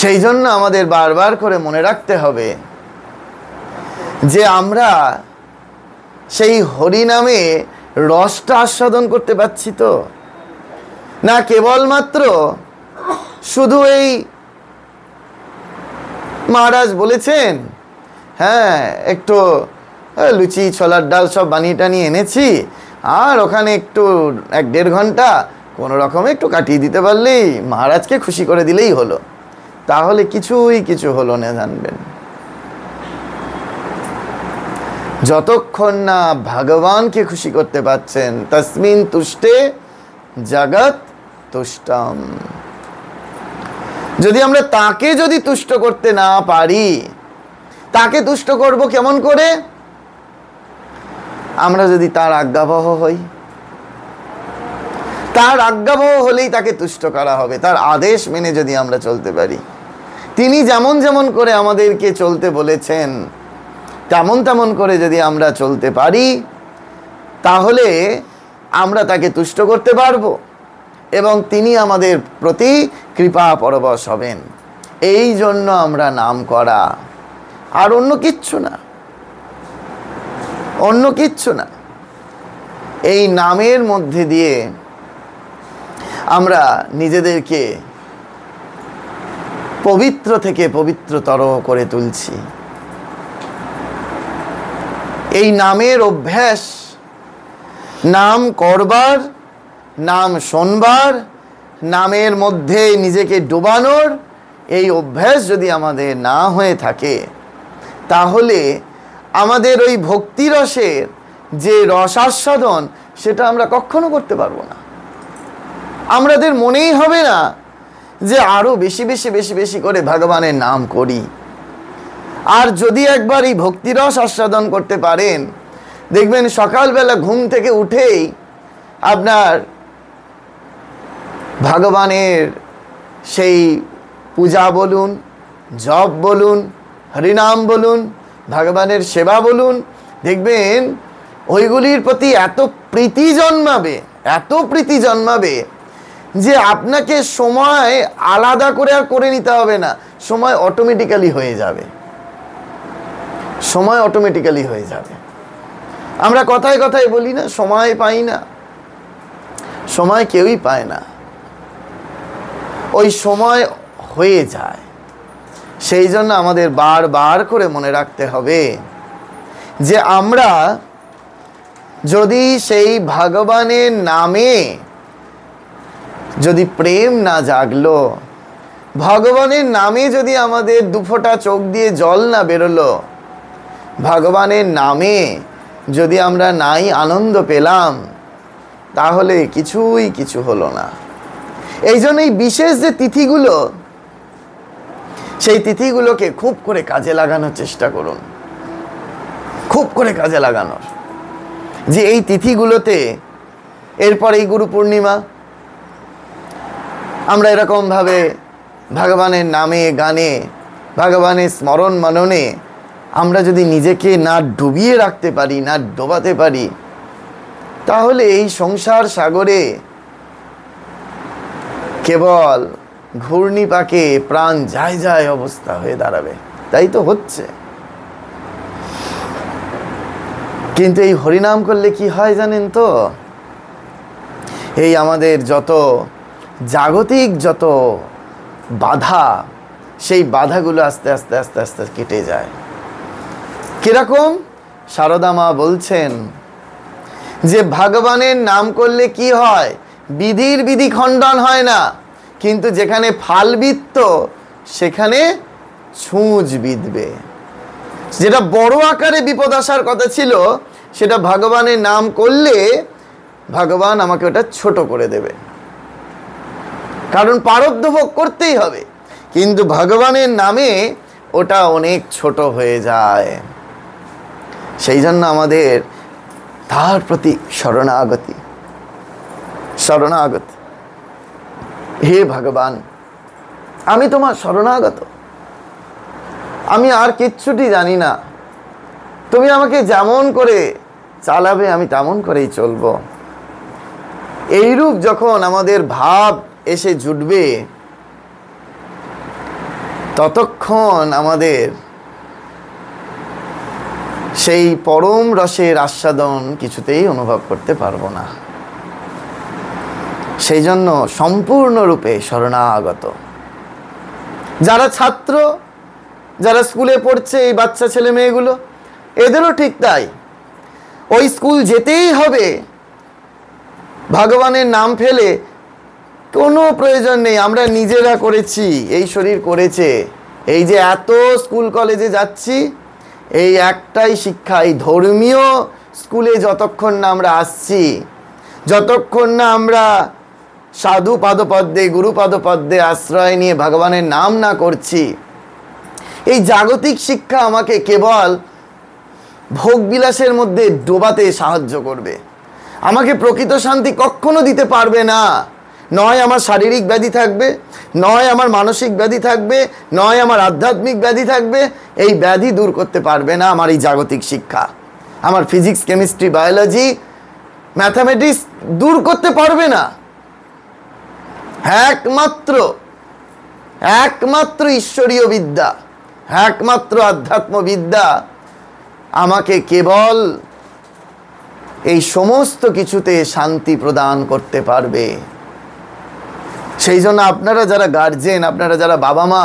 সেই জন্য আমাদের বারবার করে মনে রাখতে হবে যে আমরা সেই হরি নামে রসটা আস্বাদন করতে পারছি তো না, কেবলমাত্র শুধু এই মহারাজ বলেছেন হ্যাঁ একটু লুচি ছোলার ডাল সব বানিয়ে টানিয়ে এনেছি, আর ওখানে একটু 1-1.5 ঘন্টা কোনো রকমে একটু কাটিয়ে দিতে পারলেই, মহারাজকে খুশি করে দিলেই হলো, তাহলে কিছু হলো না। জানবেন, যতক্ষণ না ভগবানকে খুশি করতে পারছেন, তস্মিন তুষ্টে জগৎ তুষ্টম, যদি আমরা তাকে যদি তুষ্ট করতে না পারি, তাকে তুষ্ট করব কেমন করে? আমরা যদি তার আজ্ঞাবহ হই, তার আজ্ঞাবহ হলেই তাকে তুষ্ট করা হবে। তার আদেশ মেনে যদি আমরা চলতে পারি, তিনি যেমন যেমন করে আমাদেরকে চলতে বলেছেন তেমন করে যদি আমরা চলতে পারি, তাহলে আমরা তাকে তুষ্ট করতে পারবো এবং তিনি আমাদের প্রতি কৃপা পরবশ হবেন। এই জন্য আমরা নাম করা, আর অন্য কিচ্ছু না, অন্য কিচ্ছু না। এই নামের মধ্যে দিয়ে আমরা নিজেদেরকে পবিত্র থেকে পবিত্রতর করে তুলছি। এই নামের অভ্যাস, নাম করবার, নাম শোনবার, নামের মধ্যে নিজেকে ডোবানোর এই অভ্যাস যদি আমাদের না হয়ে থাকে, তাহলে আমাদের ওই ভক্তিরসের যে রসাস্বাদন সেটা আমরা কখনো করতে পারবো না। আমাদের মনেই হবে না যে আরো বেশি বেশি বেশি বেশি করে ভগবানের নাম করি। আর যদি একবার এই ভক্তিরস আস্বাদন করতে পারেন, দেখবেন সকালবেলা ঘুম থেকে উঠেই আপনার ভগবানের সেই পূজা বলুন, জপ বলুন, হরিনাম বলুন, ভগবানের সেবা বলুন, দেখবেন ওইগুলির প্রতি এত প্রীতি জন্মাবে, এত প্রীতি জন্মাবে যে আপনাকে সময় আলাদা করে আর করে নিতে হবে না, সময় অটোমেটিক্যালি হয়ে যাবে, সময় অটোমেটিক্যালি হয়ে যাবে। আমরা কথায় কথায় বলি না সময় পাই না, সময় কেউই পায় না, ওই সময় হয়ে যায়। সেই জন্য আমাদের বারবার করে মনে রাখতে হবে যে আমরা যদি সেই ভগবানের নামে যদি প্রেম না জাগলো, ভগবানের নামে যদি আমাদের দুফোঁটা চোখ দিয়ে জল না বেরোলো, ভগবানের নামে যদি আমরা নাই আনন্দ পেলাম, তাহলে কিছু হলো না। এই জন্য এই বিশেষ যে তিথিগুলো, সেই তিথিগুলোকে খুব করে কাজে লাগানোর চেষ্টা করুন, খুব করে কাজে লাগানোর। যে এই তিথিগুলোতে, এরপর এই গুরু পূর্ণিমা, আমরা এরকমভাবে ভগবানের নামে গানে, ভগবানের স্মরণ মননে আমরা যদি নিজেকে না ডুবিয়ে রাখতে পারি, না ডোবাতে পারি, তাহলে এই সংসার সাগরে কেবল ঘূর্ণিপাকে প্রাণ যায় যায় অবস্থা হয়ে দাঁড়াবে। তাই তো হচ্ছে। কিন্তু এই হরিনাম করলে কি হয় জানেন তো? এই আমাদের যত জাগতিক যত বাধা, সেই বাধাগুলো আস্তে আস্তে আস্তে আস্তে কেটে যায়। কিরকম? সারদা মা বলছেন যে ভগবানের নাম করলে কি হয়, বিধির বিধি খণ্ডন হয় না, কিন্তু যেখানে ফালবৃত্ত সেখানে ছুঁচ বিঁধবে। যেটা বড় আকারে বিপদ আসার কথা ছিল, সেটা ভগবানের নাম করলে ভগবান আমাকে ওটা ছোট করে দেবে, কারণ প্রারব্ধ ভোগ করতেই হবে, কিন্তু ভগবানের নামে ওটা অনেক ছোট হয়ে যায়। সেই জন্য আমাদের তার প্রতি শরণাগতি। হে ভগবান, আমি তোমার শরণাগত, আমি আর কিচ্ছুটি জানি না, তুমি আমাকে যেমন করে চালাবে আমি তেমন করেই চলব। এইরূপ যখন আমাদের ভাব এসে জুটবে, ততক্ষণ আমাদের সেই পরম রসের আস্বাদন কিছুতেই অনুভব করতে পারবো না। সেই জন্য সম্পূর্ণরূপে শরণাগত। যারা ছাত্র, যারা স্কুলে পড়ছে, এই বাচ্চা ছেলে মেয়েগুলো, এদেরও ঠিক তাই। ওই স্কুল যেতেই হবে, ভগবানের নাম ফেলে কোনো প্রয়োজন নেই। আমরা নিজেরা করেছি, এই শরীর করেছে। এই যে এত স্কুল কলেজে যাচ্ছি, এই একটাই শিক্ষা, এই ধর্মীয় স্কুলে যতক্ষণ না আমরা আসছি, যতক্ষণ না আমরা সাধু পাদপদ্মে, গুরু পাদপদ্মে আশ্রয় নিয়ে ভগবানের নাম না করছি, এই জাগতিক শিক্ষা আমাকে কেবল ভোগবিলাসের মধ্যে ডোবাতে সাহায্য করবে, আমাকে প্রকৃত শান্তি কখনো দিতে পারবে না। নয় আমার শারীরিক ব্যাধি থাকবে, নয় আমার মানসিক ব্যাধি থাকবে, নয় আমার আধ্যাত্মিক ব্যাধি থাকবে। এই ব্যাধি দূর করতে পারবে না আমার এই জাগতিক শিক্ষা। আমার ফিজিক্স, কেমিস্ট্রি, বায়োলজি, ম্যাথামেটিক্স দূর করতে পারবে না। একমাত্র ঈশ্বরীয় বিদ্যা, একমাত্র আধ্যাত্ম বিদ্যা আমাকে কেবল এই সমস্ত কিছুতে শান্তি প্রদান করতে পারবে। সেই জন্য আপনারা যারা গার্জেন, আপনারা যারা বাবা মা,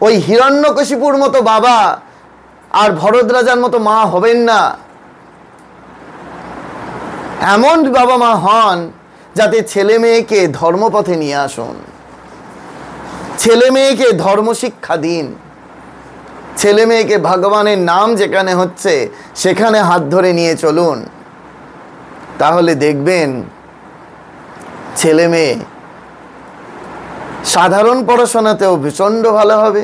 ওই হিরণ্যকশিপুর মতো বাবা আর ভরত রাজার মতো মা হবেন না। এমন বাবা মা হন যাতে ছেলে মেয়েকে ধর্মপথে নিয়ে আসুন, ছেলে মেয়েকে ধর্মশিক্ষা দিন, ছেলে মেয়েকে ভগবানের নাম যেখানে হচ্ছে সেখানে হাত ধরে নিয়ে চলুন। তাহলে দেখবেন ছেলে মেয়ে সাধারণ পড়াশোনাতেও প্রচণ্ড ভালো হবে,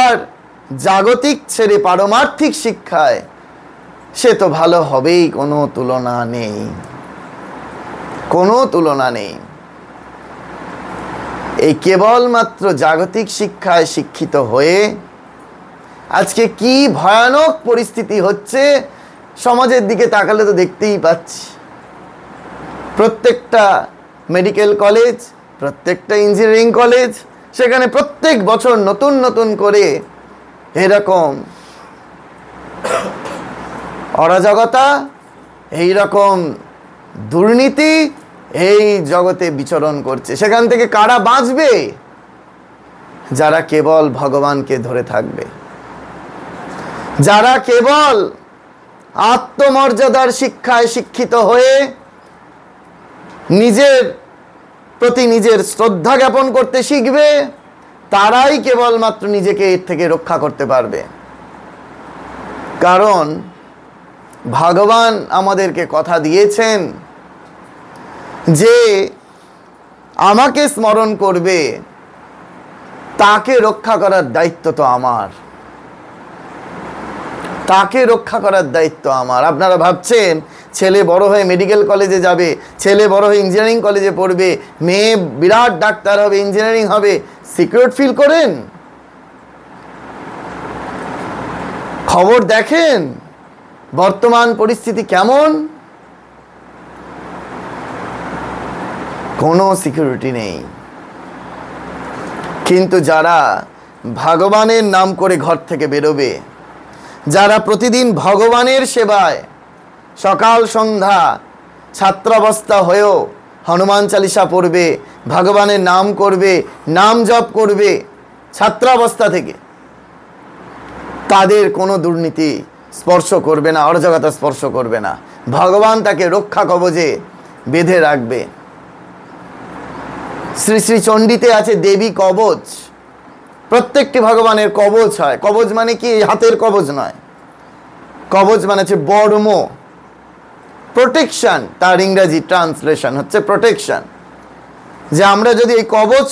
আর জাগতিক ছেড়ে পারমার্থিক শিক্ষায় সে তো ভালো হবেই, কোনো তুলনা নেই, কোনো তুলনা নেই। এই কেবলমাত্র জাগতিক শিক্ষায় শিক্ষিত হয়ে আজকে কি ভয়ানক পরিস্থিতি হচ্ছে সমাজের দিকে তাকালে তো দেখতেই পাচ্ছি। প্রত্যেকটা মেডিকেল কলেজ, প্রত্যেকটা ইঞ্জিনিয়ারিং কলেজ, সেখানে প্রত্যেক বছর নতুন নতুন করে এরকম অরাজকতা, এইরকম দুর্নীতি এই জগতে বিচরণ করছে। সেখান থেকে কারা বাঁচবে? যারা কেবল ভগবানকে ধরে থাকবে, যারা কেবল আত্মমর্যাদার শিক্ষায় শিক্ষিত হয়ে নিজের প্রতি নিজের শ্রদ্ধা জ্ঞাপন করতে শিখবে, তারাই কেবলমাত্র নিজেকে এর থেকে রক্ষা করতে পারবে। কারণ ভগবান আমাদেরকে কথা দিয়েছেন যে আমাকে স্মরণ করবে, তাকে রক্ষা করার দায়িত্ব তো আমার, তাকে রক্ষা করার দায়িত্ব আমার। আপনারা ভাবছেন ছেলে বড় হয়ে মেডিকেল কলেজে যাবে, ছেলে বড় হয়ে ইঞ্জিনিয়ারিং কলেজে পড়বে, মেয়ে বিরাট ডাক্তার হবে, ইঞ্জিনিয়ারিং হবে, সিকিউর ফিল করেন? খবর দেখেন বর্তমান পরিস্থিতি কেমন? কোনো সিকিউরিটি নেই। কিন্তু যারা ভগবানের নাম করে ঘর থেকে বেরোবে, যারা প্রতিদিন ভগবানের সেবায় সকাল সন্ধ্যা ছাত্রাবস্থা হয়েও হনুমান চালিসা পড়বে, ভগবানের নাম করবে, নাম জপ করবে ছাত্রাবস্থা থেকে, তাদের কোনো দুর্নীতি স্পর্শ করবে না, অরাজকতা স্পর্শ করবে না। ভগবান তাকে রক্ষা কবচে বেঁধে রাখবে। শ্রী শ্রী চণ্ডীতে আছে দেবী কবচ। প্রত্যেকটি ভগবানের কবচ হয়। কবচ মানে কি হাতের কবচ নয়, কবচ মানে হচ্ছে বর্ম, প্রোটেকশন। তার ইংরেজি ট্রান্সলেশন হচ্ছে প্রোটেকশন। যে আমরা যদি এই কবচ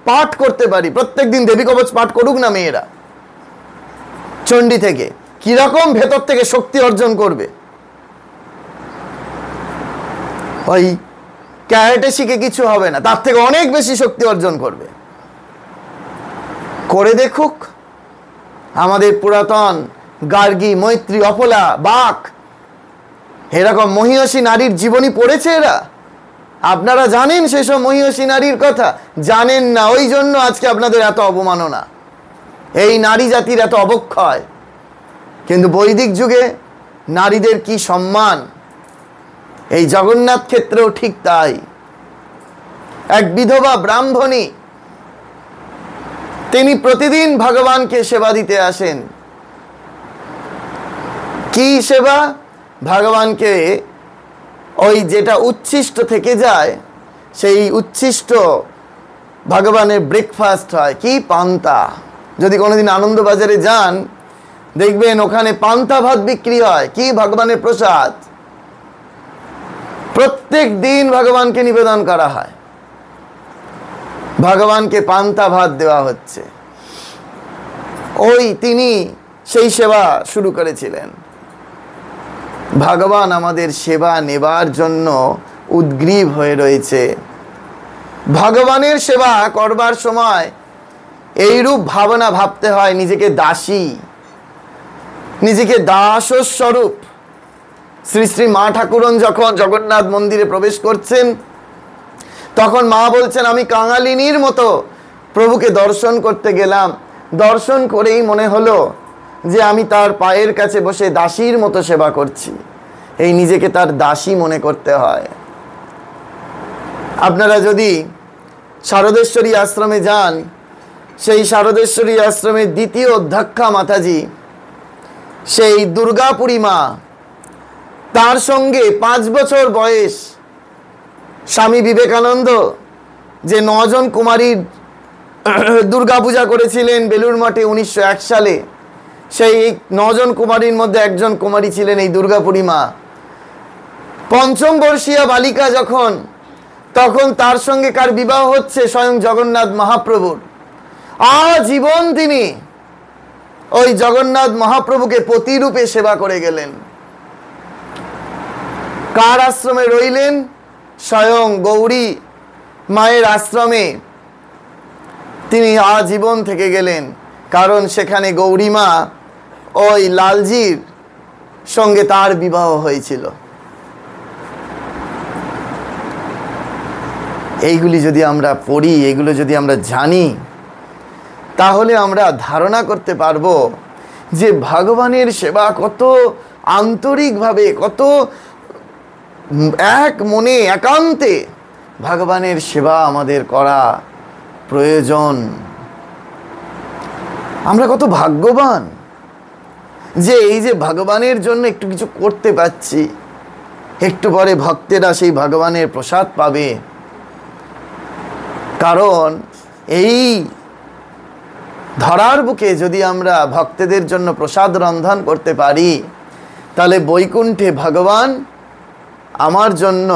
পাঠ করতে পারি, প্রত্যেক দিন দেবী কবচ পাঠ করুক না মেয়েরা চণ্ডী থেকে, কিরকম ভেতর থেকে শক্তি অর্জন করবে। ওই ক্যারেটে শিখে কিছু হবে না, তার থেকে অনেক বেশি শক্তি অর্জন করবে। করে দেখুক আমাদের পুরাতন গার্গী, মৈত্রী, অপলা, বাক, এরকম মহিষী নারীর জীবনী পড়েছে এরা। আপনারা জানেন সেসব মহিষী নারীর কথা? জানেন না, ওই জন্য আজকে আপনাদের এত অবমাননা, এই নারী জাতির এত অবক্ষয়। কিন্তু বৈদিক যুগে নারীদের কি সম্মান, এই জগন্নাথ ক্ষেত্রেও ঠিক তাই। এক বিধবা ব্রাহ্মণী, তিনি প্রতিদিন ভগবানকে সেবা দিতে আসেন। কি সেবা? ভগবানকে ওই যেটা উচ্ছিষ্ট থেকে যায়, সেই উচ্ছিষ্ট ভগবানের ব্রেকফাস্ট হয়। কি? পান্তা। যদি কোনোদিন আনন্দবাজারে যান দেখবেন ওখানে পান্তা ভাত বিক্রি হয়। কি? ভগবানের প্রসাদ। প্রত্যেক দিন ভগবানকে নিবেদন করা হয়, ভগবানকে পান্তা ভাত দেওয়া হচ্ছে। ওই তিনি সেই সেবা শুরু করেছিলেন। ভগবান আমাদের সেবা নেবার জন্য উদ্গ্রীব হয়ে রয়েছে। ভগবানের সেবা করবার সময় এইরূপ ভাবনা ভাবতে হয়, নিজেকে দাসী, নিজেকে দাসস্বরূপ। শ্রী শ্রী মা ঠাকুরন যখন জগন্নাথ মন্দিরে প্রবেশ করছেন, তখন মা বলছেন, আমি কাঙালিনীর মতো প্রভুকে দর্শন করতে গেলাম। দর্শন করেই মনে হলো যে আমি তার পায়ের কাছে বসে দাসীর মতো সেবা করছি। এই নিজেকে তার দাসী মনে করতে হয়। আপনারা যদি শারদেশ্বরী আশ্রমে যান, সেই শারদেশ্বরী আশ্রমের দ্বিতীয় অধ্যক্ষা মাতাজি, সেই দুর্গাপুরী মা, তার সঙ্গে 5 বছর বয়স স্বামী বিবেকানন্দ যে 9 জন কুমারীর দুর্গা পূজা করেছিলেন বেলুড় মঠে 1901 সালে, সেই 9 জন কুমারীর মধ্যে একজন কুমারী ছিলেন এই দুর্গাপুরী মা। 5ম বর্ষীয়া বালিকা যখন, তখন তার সঙ্গে কার বিবাহ হচ্ছে? স্বয়ং জগন্নাথ মহাপ্রভুর। আজীবন তিনি ওই জগন্নাথ মহাপ্রভুকে পতিরূপে সেবা করে গেলেন। কার আশ্রমে রইলেন? স্বয়ং গৌরী মায়ের আশ্রমে তিনি আজীবন থেকে গেলেন। কারণ সেখানে গৌরী মা ওই লালজির সঙ্গে তার বিবাহ হয়েছিল। এইগুলি যদি আমরা পড়ি, এগুলো যদি আমরা জানি, তাহলে আমরা ধারণা করতে পারবো যে ভগবানের সেবা কত আন্তরিকভাবে, কত এক মনে একান্তে ভগবানের সেবা আমাদের করা প্রয়োজন। আমরা কত ভাগ্যবান যে এই যে ভগবানের জন্য একটু কিছু করতে পারছি। একটু পরে ভক্তেরা সেই ভগবানের প্রসাদ পাবে। কারণ এই ধরার বুকে যদি আমরা ভক্তদের জন্য প্রসাদ রন্ধন করতে পারি, তাহলে বৈকুণ্ঠে ভগবান আমার জন্য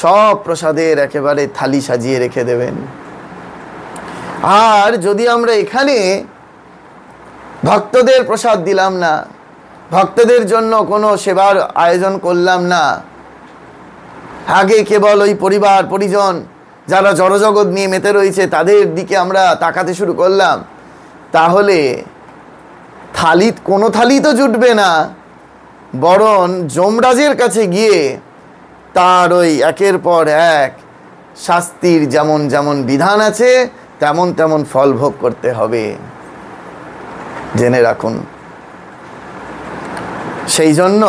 সব প্রসাদের একেবারে থালি সাজিয়ে রেখে দেবেন। আর যদি আমরা এখানে ভক্তদের প্রসাদ দিলাম না, ভক্তদের জন্য কোনো সেবার আয়োজন করলাম না, আগে কেবল ওই পরিবার পরিজন যারা জড়জগৎ নিয়ে মেতে রয়েছে তাদের দিকে আমরা তাকাতে শুরু করলাম, তাহলে থালি, কোনো থালি তো জুটবে না। বরং যমরাজের কাছে গিয়ে তার ওই একের পর এক শাস্তির যেমন যেমন বিধান আছে তেমন তেমন ফল ভোগ করতে হবে, জেনে রাখুন। সেই জন্য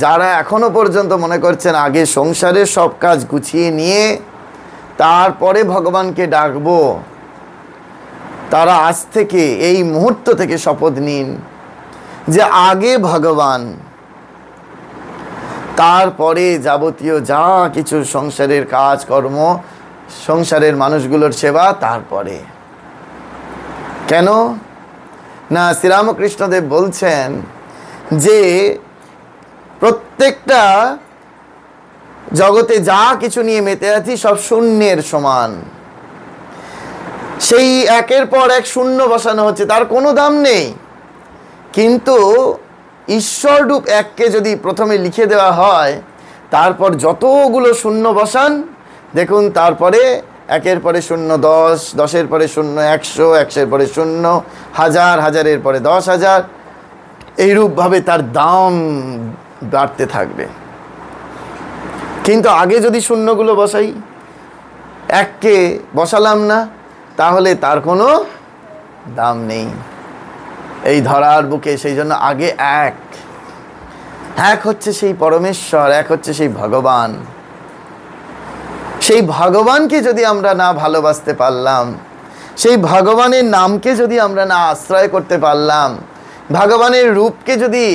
যারা এখনো পর্যন্ত মনে করছেন আগে সংসারের সব কাজ গুছিয়ে নিয়ে তারপরে ভগবানকে ডাকবো, তারা আজ থেকে এই মুহূর্ত থেকে শপথ নিন যে আগে ভগবান, তারপরে যাবতীয় যা কিছু সংসারের কাজকর্ম, সংসারের মানুষগুলোর সেবা তারপরে। কেন না, শ্রীরামকৃষ্ণদেব বলছেন যে প্রত্যেকটা জগতে যা কিছু নিয়ে মেতে আছি সব শূন্যের সমান। সেই একের পর এক শূন্য বসানো হচ্ছে, তার কোনো দাম নেই। কিন্তু ঈশ্বররূপ এককে যদি প্রথমে লিখে দেওয়া হয়, তারপর যতগুলো শূন্য বসান দেখুন, তারপরে একের পরে শূন্য 10, 10-এর পরে শূন্য 100, 100-এর পরে শূন্য 1000, 1000-এর পরে 10,000, এইরূপভাবে তার দাম বাড়তে থাকবে। কিন্তু আগে যদি শূন্যগুলো বসাই, এককে বসালাম না, তাহলে তার কোনো দাম নেই এই ধরার বুকে। সেই জন্য আগে এক হচ্ছে সেই পরমেশ্বর, এক হচ্ছে সেই ভগবান। সেই ভগবানকে যদি আমরা না ভালোবাসতে পারলাম, সেই ভগবানের নামকে যদি আমরা না আশ্রয় করতে পারলাম, ভগবানের রূপকে যদি,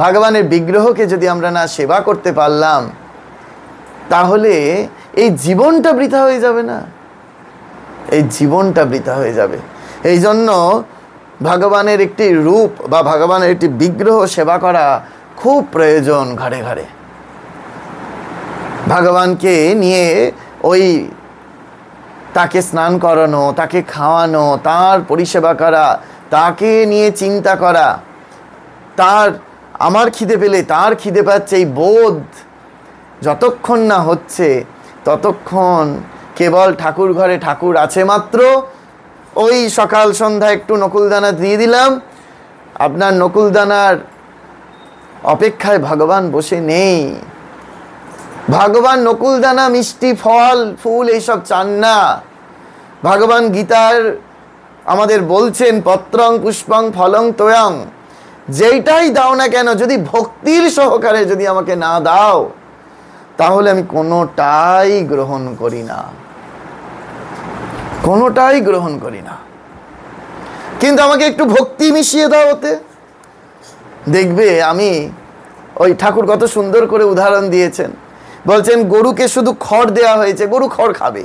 ভগবানের বিগ্রহকে যদি আমরা না সেবা করতে পারলাম, তাহলে এই জীবনটা বৃথা হয়ে যাবে না? এই জীবনটা বৃথা হয়ে যাবে। এই জন্য ভগবানের একটি রূপ বা ভগবানের একটি বিগ্রহ সেবা করা খুব প্রয়োজন। ঘরে ঘরে ভগবানকে নিয়ে ওই তাকে স্নান করানো, তাকে খাওয়ানো, তার পরিষেবা করা, তাকে নিয়ে চিন্তা করা, তার আমার খিদে পেলে তার খিদে পাচ্ছে এই বোধ যতক্ষণ না হচ্ছে, ততক্ষণ কেবল ঠাকুর ঘরে ঠাকুর আছে মাত্র। ওই সকাল সন্ধ্যা একটু নকুলদানা দিয়ে দিলাম, আপনার নকুলদানার অপেক্ষায় ভগবান বসে নেই। ভগবান নকুলদানা, মিষ্টি ফল ফুল এইসব চান না। ভগবান গীতার আমাদের বলছেন, পত্রং পুষ্পং ফলং তোয়ং, যেইটাই দাও না কেন যদি ভক্তির সহকারে যদি আমাকে না দাও, তাহলে আমি কোনোটাই গ্রহণ করি না, কোনোটাই গ্রহণ করি না। কিন্তু আমাকে একটু ভক্তি মিশিয়ে দাও ওতে, দেখবে আমি, ওই ঠাকুর কত সুন্দর করে উদাহরণ দিয়েছেন। বলছেন গরুকে শুধু খড় দেওয়া হয়েছে, গরু খড় খাবে,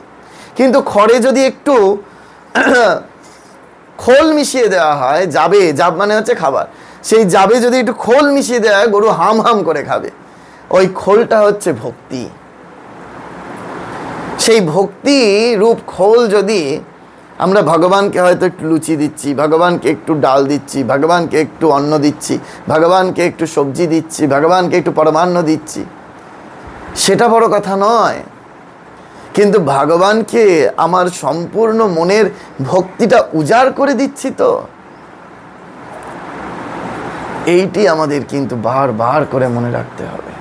কিন্তু খড়ে যদি একটু খোল মিশিয়ে দেওয়া হয়, জাব মানে হচ্ছে খাবার, সেই জাবে যদি একটু খোল মিশিয়ে দেওয়া হয়, গরু হাম হাম করে খাবে। ওই খোলটা হচ্ছে ভক্তি। সেই ভক্তি রূপ খোল যদি আমরা ভগবানকে হয়তো একটু লুচি দিচ্ছি, ভগবানকে একটু ডাল দিচ্ছি, ভগবানকে একটু অন্ন দিচ্ছি, ভগবানকে একটু সবজি দিচ্ছি, ভগবানকে একটু পরমান্ন দিচ্ছি, সেটা বড় কথা নয়। কিন্তু ভগবানকে আমার সম্পূর্ণ মনের ভক্তিটা উজাড় করে দিচ্ছি তো, এইটি আমাদের কিন্তু বারবার করে মনে রাখতে হবে।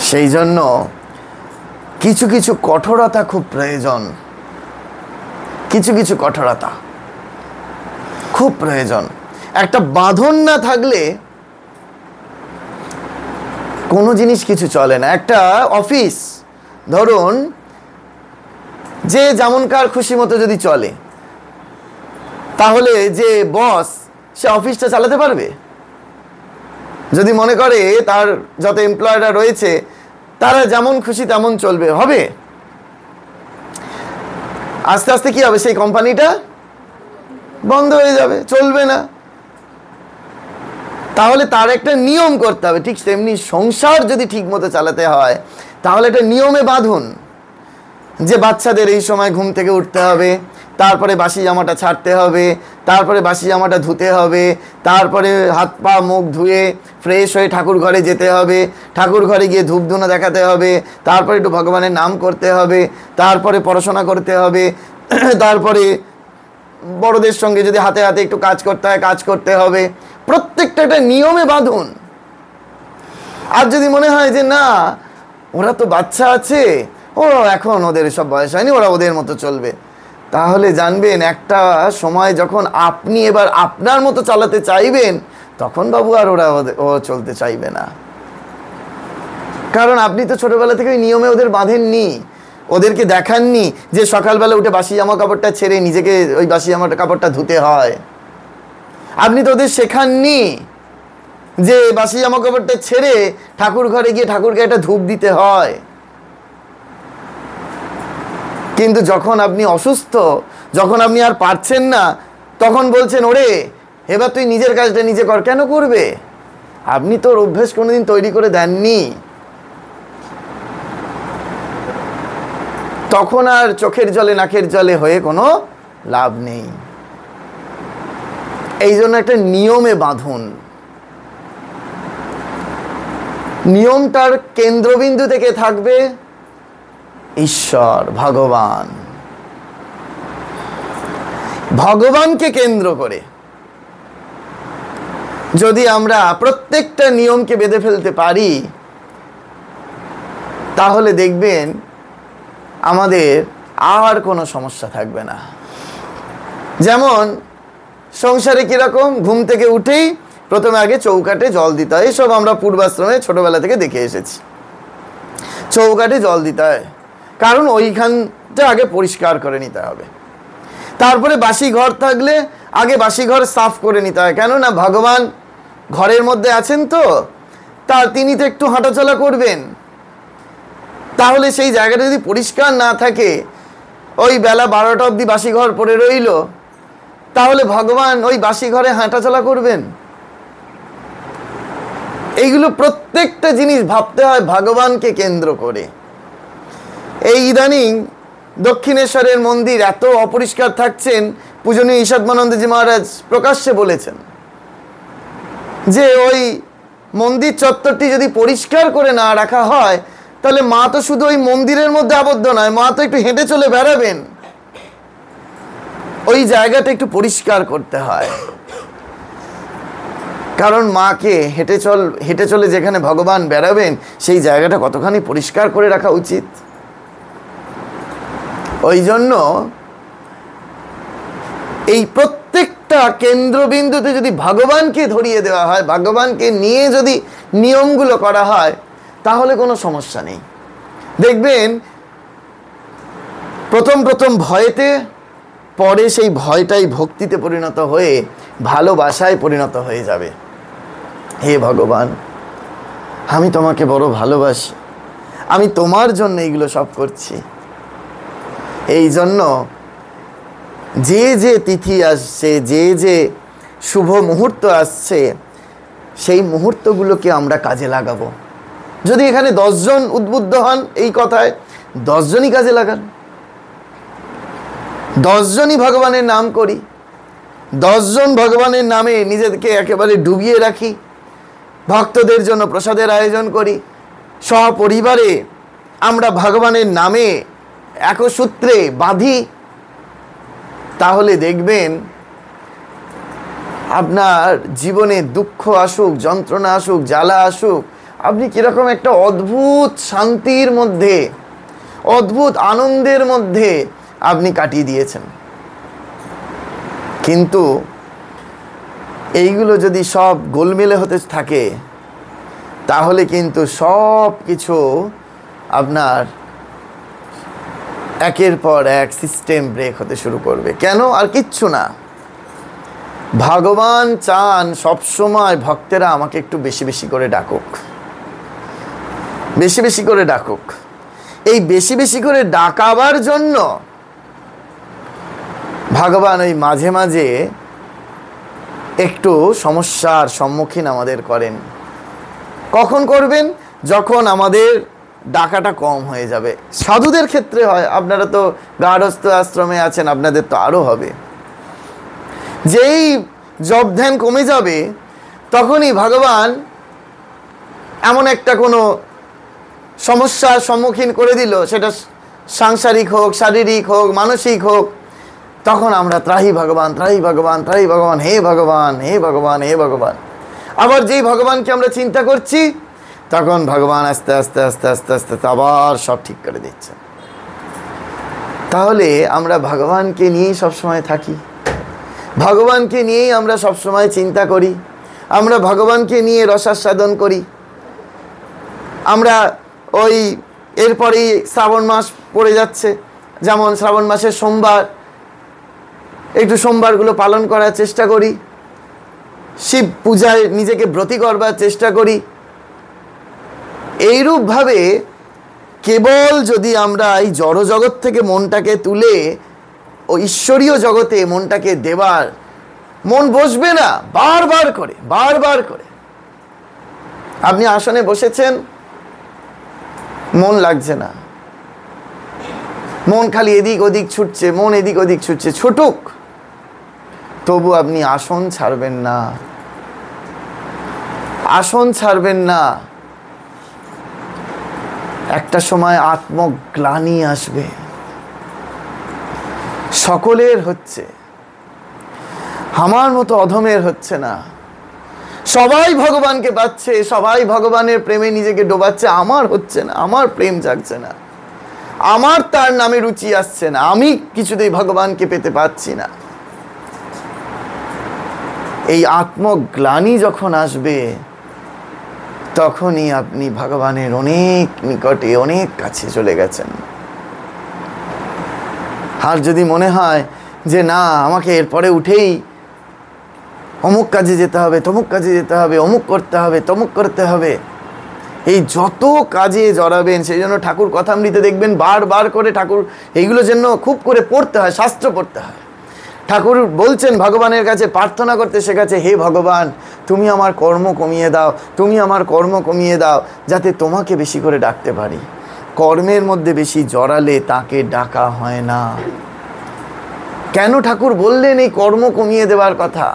সেই জন্য কিছু কিছু কঠোরতা খুব প্রয়োজন, কিছু কিছু কঠোরতা খুব প্রয়োজন। একটা বাঁধন না থাকলে কোনো জিনিস কিছু চলে না। একটা অফিস ধরুন, যে যেমনকার খুশি মতো যদি চলে, তাহলে যে বস সে অফিসটা চালাতে পারবে? যদি মনে করে তার যত এমপ্লয়াররা রয়েছে তারা যেমন খুশি তেমন চলবে, হবে? আস্তে আস্তে কি হবে? সেই কোম্পানিটা বন্ধ হয়ে যাবে, চলবে না। তাহলে তার একটা নিয়ম করতে হবে। ঠিক তেমনি সংসার যদি ঠিক মতো চালাতে হয়, তাহলে একটা নিয়মে বাঁধুন যে বাচ্চাদের এই সময় ঘুম থেকে উঠতে হবে, তারপরে বাসি জামাটা ছাড়তে হবে, তারপরে বাসি জামাটা ধুতে হবে, তারপরে হাত পা মুখ ধুয়ে ফ্রেশ হয়ে ঠাকুর ঘরে যেতে হবে, ঠাকুর ঘরে গিয়ে ধূপ ধুনো দেখাতে হবে, তারপরে একটু ভগবানের নাম করতে হবে, তারপরে পড়াশোনা করতে হবে, তারপরে বড়দের সঙ্গে যদি হাতে হাতে একটু কাজ করতে হয় কাজ করতে হবে। প্রত্যেকটা একটা নিয়মে বাঁধুন। আর যদি মনে হয় যে না, ওরা তো বাচ্চা আছে, ও এখন ওদের সব বয়স হয়নি, ওরা ওদের মতো চলবে, তাহলে জানবেন একটা সময় যখন আপনি এবার আপনার মতো চালাতে চাইবেন, তখন বাবু আর ও চলতে চাইবে না। কারণ আপনি তো ছোটবেলা থেকে ওই নিয়মে ওদের বাঁধেননি, ওদেরকে দেখাননি যে সকালবেলা উঠে বাসি জামা কাপড়টা ছেড়ে নিজেকে ওই বাসি জামা কাপড়টা ধুতে হয়। আপনি তো ওদের শেখাননি যে বাসি জামা কাপড়টা ছেড়ে ঠাকুর ঘরে গিয়ে ঠাকুরকে একটা ধূপ দিতে হয়। কিন্তু যখন আপনি অসুস্থ, যখন আপনি আর পারছেন না, তখন বলছেন ওরে এবার তুই নিজের কাজটা নিজে কর। কেন করবে? আপনি তোর অভ্যেস কোনোদিন তৈরি করে দেননি। তখন আর চোখের জলে নাকের জলে হয়ে কোনো লাভ নেই। এই জন্য একটা নিয়মে বাঁধুন। নিয়মটার কেন্দ্রবিন্দু থেকে থাকবে ঈশ্বর, ভগবান। ভগবানকে কেন্দ্র করে যদি আমরা প্রত্যেকটা নিয়মকে বেঁধে ফেলতে পারি, তাহলে দেখবেন আমাদের আর কোনো সমস্যা থাকবে না। যেমন সংসারে কিরকম, ঘুম থেকে উঠেই প্রথমে আগে চৌকাটে জল দিতে হয়। এসব আমরা পূর্বাশ্রমে ছোটবেলা থেকে দেখে এসেছি। চৌকাটে জল দিতে হয়, কারণ ওইখানটা আগে পরিষ্কার করে নিতে হবে। তারপরে বাসি ঘর থাকলে আগে বাসি ঘর সাফ করে নিতে হয়। কেননা ভগবান ঘরের মধ্যে আছেন, তো তিনি তো একটু হাঁটাচলা করবেন। তাহলে সেই জায়গাটা যদি পরিষ্কার না থাকে, ওই বেলা 12টা অবধি বাসি ঘর পড়ে রইল, তাহলে ভগবান ওই বাসি ঘরে হাঁটাচলা করবেন? এইগুলো প্রত্যেকটা জিনিস ভাবতে হয় ভগবানকে কেন্দ্র করে। এই ইদানিং দক্ষিণেশ্বরের মন্দির এত অপরিষ্কার থাকছেন, পূজনীয় ঈশাত্মানন্দজি মহারাজ প্রকাশ্যে বলেছেন যে ওই মন্দির চত্বরটি যদি পরিষ্কার করে না রাখা হয়, তাহলে মা তো শুধু ওই মন্দিরের মধ্যে আবদ্ধ নয়, মা তো একটু হেঁটে চলে বেড়াবেন। ওই জায়গাটা একটু পরিষ্কার করতে হয়, কারণ মাকে হেঁটে চলে যেখানে ভগবান বেড়াবেন, সেই জায়গাটা কতখানি পরিষ্কার করে রাখা উচিত। ওই জন্য এই প্রত্যেকটা কেন্দ্রবিন্দুতে যদি ভগবানকে ধরিয়ে দেওয়া হয়, ভগবানকে নিয়ে যদি নিয়মগুলো করা হয়, তাহলে কোনো সমস্যা নেই। দেখবেন প্রথম প্রথম ভয়েতে, পরে সেই ভয়টাই ভক্তিতে পরিণত হয়ে ভালোবাসায় পরিণত হয়ে যাবে। হে ভগবান, আমি তোমাকে বড় ভালোবাসি, আমি তোমার জন্য এইগুলো সব করছি। এই জন্য যে যে তিথি আসছে, যে যে শুভ মুহূর্ত আসছে, সেই মুহূর্তগুলোকে আমরা কাজে লাগাবো। যদি এখানে 10 জন উদ্বুদ্ধ হন এই কথায়, 10 জনই কাজে লাগান। 10 জনই ভগবানের নাম করি, 10 জন ভগবানের নামে নিজেদেরকে একেবারে ডুবিয়ে রাখি, ভক্তদের জন্য প্রসাদের আয়োজন করি, সপরিবারে আমরা ভগবানের নামে একসূত্রে বাঁধি, তাহলে দেখবেন আপনার জীবনে দুঃখ আসুক, যন্ত্রণা আসুক, জ্বালা আসুক, আপনি কিরকম একটা অদ্ভুত শান্তির মধ্যে, অদ্ভুত আনন্দের মধ্যে আপনি কাটিয়ে দিয়েছেন। কিন্তু এইগুলো যদি সব গোলমেলে হতে থাকে, তাহলে কিন্তু সব কিছু আপনার একের পর এক সিস্টেম ব্রেক হতে শুরু করবে। কেন? আর কিচ্ছু না, ভগবান চান সবসময় ভক্তেরা আমাকে একটু বেশি বেশি করে ডাকুক, বেশি বেশি করে ডাকুক। এই বেশি বেশি করে ডাকাবার জন্য ভগবান ওই মাঝে মাঝে একটু সমস্যার সম্মুখীন আমাদের করেন। কখন করবেন? যখন আমাদের ডাকাটা কম হয়ে যাবে। সাধুদের ক্ষেত্রে হয়, আপনারা তো গার্হস্থ আশ্রমে আছেন, আপনাদের তো আরও হবে। যেই জপ ধ্যান কমে যাবে, তখনই ভগবান এমন একটা কোনো সমস্যার সম্মুখীন করে দিল, সেটা সাংসারিক হোক, শারীরিক হোক, মানসিক হোক, তখন আমরা ত্রাহি ভগবান, ত্রাহি ভগবান, ত্রাহি ভগবান, হে ভগবান, হে ভগবান, হে ভগবান। আবার যেই ভগবানকে আমরা চিন্তা করছি, তখন ভগবান আস্তে আস্তে আস্তে আস্তে আস্তে আবার সব ঠিক করে দিচ্ছে। তাহলে আমরা ভগবানকে নিয়েই সবসময় থাকি, ভগবানকে নিয়েই আমরা সবসময় চিন্তা করি, আমরা ভগবানকে নিয়ে রসাস্বাদন করি। আমরা ওই এরপরেই শ্রাবণ মাস পড়ে যাচ্ছে, যেমন শ্রাবণ মাসের সোমবার, একটু সোমবারগুলো পালন করার চেষ্টা করি। শিব পূজায় নিজেকে ব্রতী করবার চেষ্টা করি। এইরূপভাবে কেবল যদি আমরা এই জড় জগৎ থেকে মনটাকে তুলে ও ঈশ্বরীয় জগতে মনটাকে দেবার, মন বসবে না বারবার করে বারবার করে। আপনি আসনে বসেছেন, মন লাগছে না, মন খালি এদিক ওদিক ছুটছে, মন এদিক ওদিক ছুটছে, ছুটুক, তবু আপনি আসন ছাড়বেন না, আসন ছাড়বেন না। একটা সময় আত্মগ্লানি আসবে, সকলের হচ্ছে, আমার মতো অধমের হচ্ছে না। সবাই ভগবানকে পাচ্ছে, সবাই ভগবানের প্রেমে নিজেকে ডোবাচ্ছে, আমার হচ্ছে না, আমার প্রেম জাগছে না, আমার তার নামে রুচি আসছে না, আমি কিছুতেই ভগবানকে পেতে পারছি না। এই আত্মগ্লানি যখন আসবে, তখনই আপনি ভগবানের অনেক নিকটে, অনেক কাছে চলে গেছেন। আর যদি মনে হয় যে না, আমাকে এরপরে উঠেই অমুক কাজে যেতে হবে, তমুক কাজে যেতে হবে, অমুক করতে হবে, তমুক করতে হবে, এই যত কাজে জড়াবেন, সেই জন্য ঠাকুর কথামৃতে দেখবেন বারবার করে ঠাকুর এইগুলো জন্য খুব করে পড়তে হয়, শাস্ত্র পড়তে হয়। ঠাকুর বলছেন ভগবানের কাছে প্রার্থনা করতে শেখাচ্ছে, হে ভগবান, তুমি আমার কর্ম কমিয়ে দাও, তুমি আমার কর্ম কমিয়ে দাও, যাতে তোমাকে বেশি করে ডাকতে পারি। কর্মের মধ্যে বেশি জড়ালে তাকে ডাকা হয় না। কেন ঠাকুর বললেন এই কর্ম কমিয়ে দেওয়ার কথা?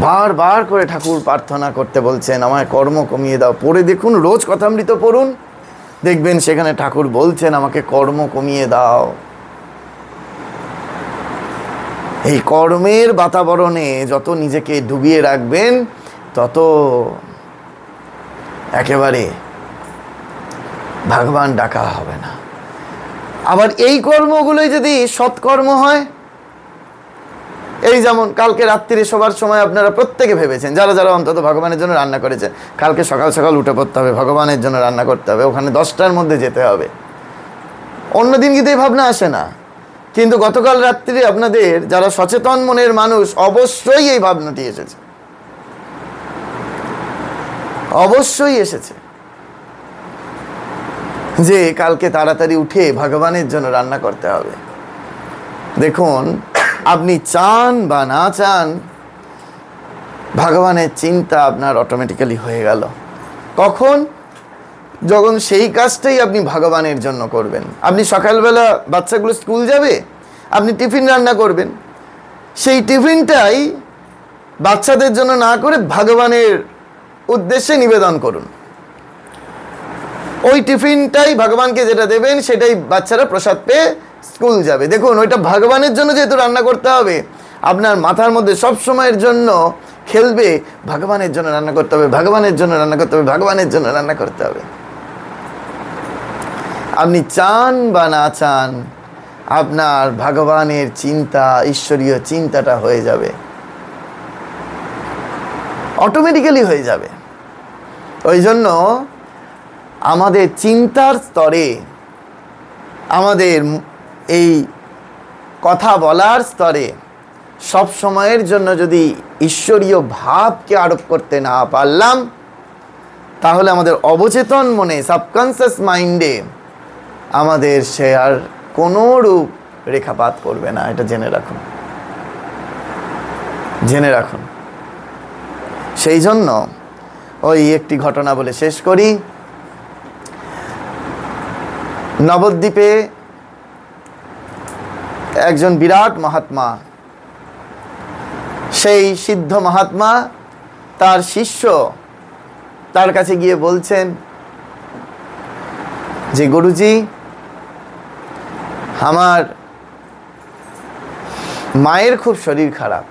বারবার করে ঠাকুর প্রার্থনা করতে বলছেন, আমার কর্ম কমিয়ে দাও। পড়ে দেখুন, রোজ কথামৃত পড়ুন, দেখবেন সেখানে ঠাকুর বলছেন আমাকে কর্ম কমিয়ে দাও। এই কর্মের বাতাবরণে যত নিজেকে ডুবিয়ে রাখবেন, তত একেবারে ভগবান ডাকা হবে না। আবার এই কর্মগুলোই যদি সৎকর্ম হয়, এই যেমন কালকে রাত্রিরে শোবার সময় আপনারা প্রত্যেকে ভেবেছেন, যারা যারা অন্তত ভগবানের জন্য রান্না করেছেন, কালকে সকাল সকাল উঠে পড়তে হবে, ভগবানের জন্য রান্না করতে হবে, ওখানে 10টার মধ্যে যেতে হবে। অন্যদিন কিন্তু এই ভাবনা আসে না, কিন্তু গতকাল রাত্রিরে আপনাদের যারা সচেতন মনের মানুষ, অবশ্যই এই ভাবনাটি এসেছে, অবশ্যই এসেছে যে কালকে তাড়াতাড়ি উঠে ভগবানের জন্য রান্না করতে হবে। দেখুন, আপনি চান বা না চান, ভগবানের চিন্তা আপনার অটোমেটিক্যালি হয়ে গেল। কখন? যখন সেই কাজটাই আপনি ভগবানের জন্য করবেন। আপনি সকালবেলা বাচ্চাগুলো স্কুল যাবে, আপনি টিফিন রান্না করবেন, সেই টিফিনটাই বাচ্চাদের জন্য না করে ভগবানের উদ্দেশ্যে নিবেদন করুন। ওই টিফিনটাই ভগবানকে যেটা দেবেন, সেটাই বাচ্চারা প্রসাদ পেয়ে স্কুল যাবে। দেখুন, ওইটা ভগবানের জন্য যেহেতু রান্না করতে হবে, আপনার মাথার মধ্যে সব সময়ের জন্য খেলবে ভগবানের জন্য রান্না করতে হবে, ভগবানের জন্য রান্না করতে হবে, ভগবানের জন্য রান্না করতে হবে। আপনি চান বা না চান, আপনার ভগবানের চিন্তা, ঈশ্বরীয় চিন্তাটা হয়ে যাবে, অটোমেটিক্যালি হয়ে যাবে। ওই জন্য আমাদের চিন্তার স্তরে, আমাদের এই কথা বলার স্তরে সব সময়ের জন্য যদি ঈশ্বরীয় ভাবকে আরোপ করতে না পারলাম, তাহলে আমাদের অবচেতন মনে, সাবকনসিয়াস মাইন্ডে আমাদের সে আর কোনো রূপ রেখাপাত করবে না। এটা জেনে রাখুন, জেনে রাখুন। সেই জন্য ওই একটি ঘটনা বলে শেষ করি। নবদ্বীপে একজন বিরাট মহাত্মা, সেই সিদ্ধ মহাত্মা তার শিষ্য তার কাছে গিয়ে বলছেন যে গুরুজি, আমার মায়ের খুব শরীর খারাপ,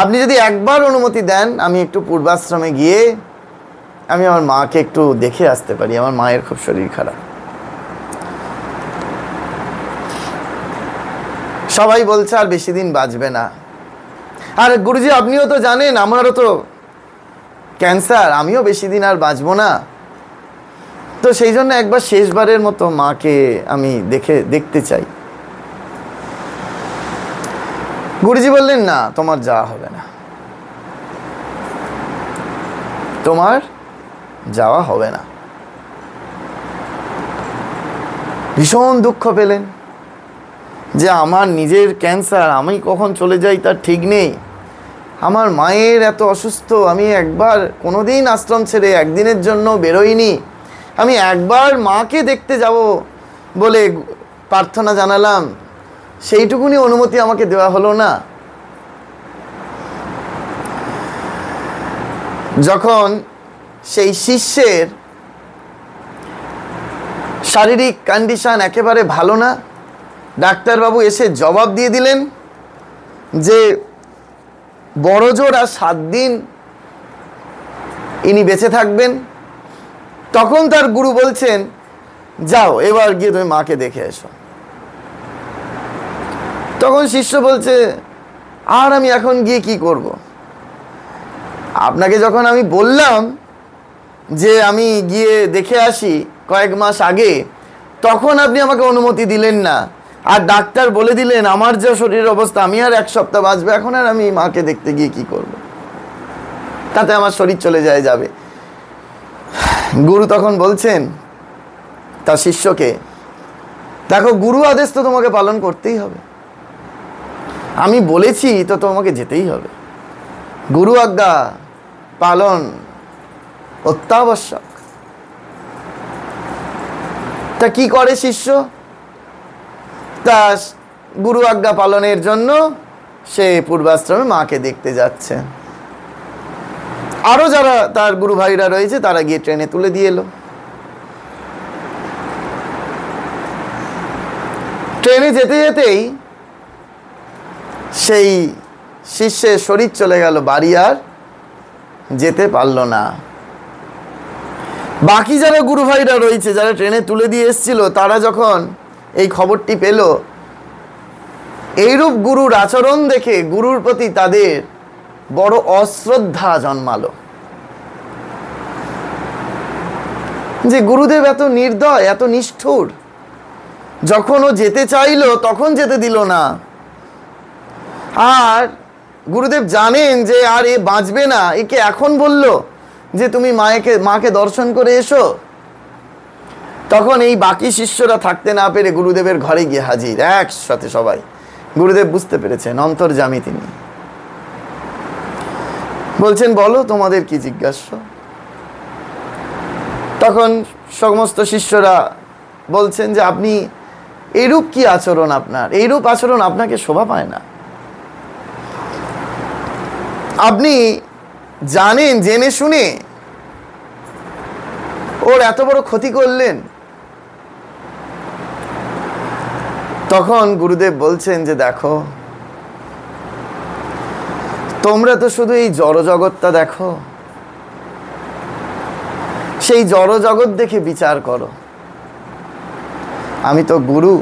আপনি যদি একবার অনুমতি দেন, আমি একটু পূর্বাশ্রমে গিয়ে আমি আমার মাকে একটু দেখে আসতে পারি, আমার মায়ের খুব শরীর খারাপ। সবাই বলছে আর বেশি দিন বাঁচবে না। আর গুরুজি, আপনিও তো জানেন আমারও তো ক্যান্সার, আমিও বেশি দিন আর বাঁচবো না, তো সেই জন্য একবার শেষবারের মতো মাকে আমি দেখতে চাই। গুরুজি বললেন, না, তোমার যাওয়া হবে না, তোমার যাওয়া হবে না। ভীষণ দুঃখ পেলেন যে আমার নিজের ক্যান্সার, আমি কখন চলে যাই তার ঠিক নেই, আমার মায়ের এত অসুস্থ, আমি একবার কোনোদিন আশ্রম ছেড়ে একদিনের জন্য বেরোইনি, আমি একবার মাকে দেখতে যাব বলে প্রার্থনা জানালাম, সেইটুকুনি অনুমতি আমাকে দেওয়া হলো না। যখন সেই শিষ্যের শারীরিক কন্ডিশন একেবারে ভালো না, ডাক্তারবাবু এসে জবাব দিয়ে দিলেন যে বড় জোর আর 7 দিন ইনি বেঁচে থাকবেন, তখন তার গুরু বলছেন, যাও এবার গিয়ে তুমি মাকে দেখে এসো। তখন শিষ্য বলছে, আর আমি এখন গিয়ে কি করব? আপনাকে যখন আমি বললাম যে আমি গিয়ে দেখে আসি কয়েক মাস আগে, তখন আপনি আমাকে অনুমতি দিলেন না, আর ডাক্তার বলে দিলেন আমার যা শরীরের অবস্থা, আমি আর 1 সপ্তাহ বাঁচবো, এখন আর আমি মাকে দেখতে গিয়ে কি করব? তাতে আমার শরীর চলে যাবে। গুরু তখন বলছেন তার শিষ্যকে, দেখো, গুরু আদেশ তো তোমাকে পালন করতেই হবে, আমি বলেছি তো তোমাকে যেতেই হবে, গুরু আজ্ঞা পালন অত্যাবশ্যক। তা কি করে শিষ্য? তা গুরু আজ্ঞা পালনের জন্য সে পূর্বাশ্রমে মাকে দেখতে যাচ্ছে। আরো যারা তার গুরু ভাইরা রয়েছে তারা গিয়ে ট্রেনে তুলে দিয়ে এলো। ট্রেনে যেতে যেতেই সেই শিষ্যের শরীর চলে গেল, বাড়ি আর যেতে পারল না। বাকি যারা গুরু ভাইরা রয়েছে, যারা ট্রেনে তুলে দিয়ে এসেছিল, তারা যখন এই খবরটি পেল, এইরূপ গুরুর আচরণ দেখে গুরুর প্রতি তাদের বড় অশ্রদ্ধা জন্মালো, যে গুরুদেব এত নির্দয়, এত নিষ্ঠুর, যখন ও যেতে চাইলো তখন যেতে দিল না, আর গুরুদেব জানেন যে আর এ বাঁচবে না, একে এখন বলল যে তুমি মাকে দর্শন করে এসো। তখন এই বাকি শিষ্যরা থাকতে না পেরে গুরুদেবের ঘরে গিয়ে হাজির, একসাথে সবাই। গুরুদেব বুঝতে পেরেছেন, অন্তর্যামী তিনি। বলছেন, বলো তোমাদের কি জিজ্ঞাসা? তখন সমস্ত শিষ্যরা বলছেন যে আপনি এইরূপ কি আচরণ, আপনার এইরূপ আচরণ আপনাকে শোভা পায় না, আপনি জানেন, জেনে শুনে ওর এত বড় ক্ষতি করলেন। তখন গুরুদেব বলছেন যে দেখো, তোমরা তো শুধু এই জড়জগৎটা দেখো, সেই জড়জগৎ দেখে বিচার করো, আমি তো গুরু,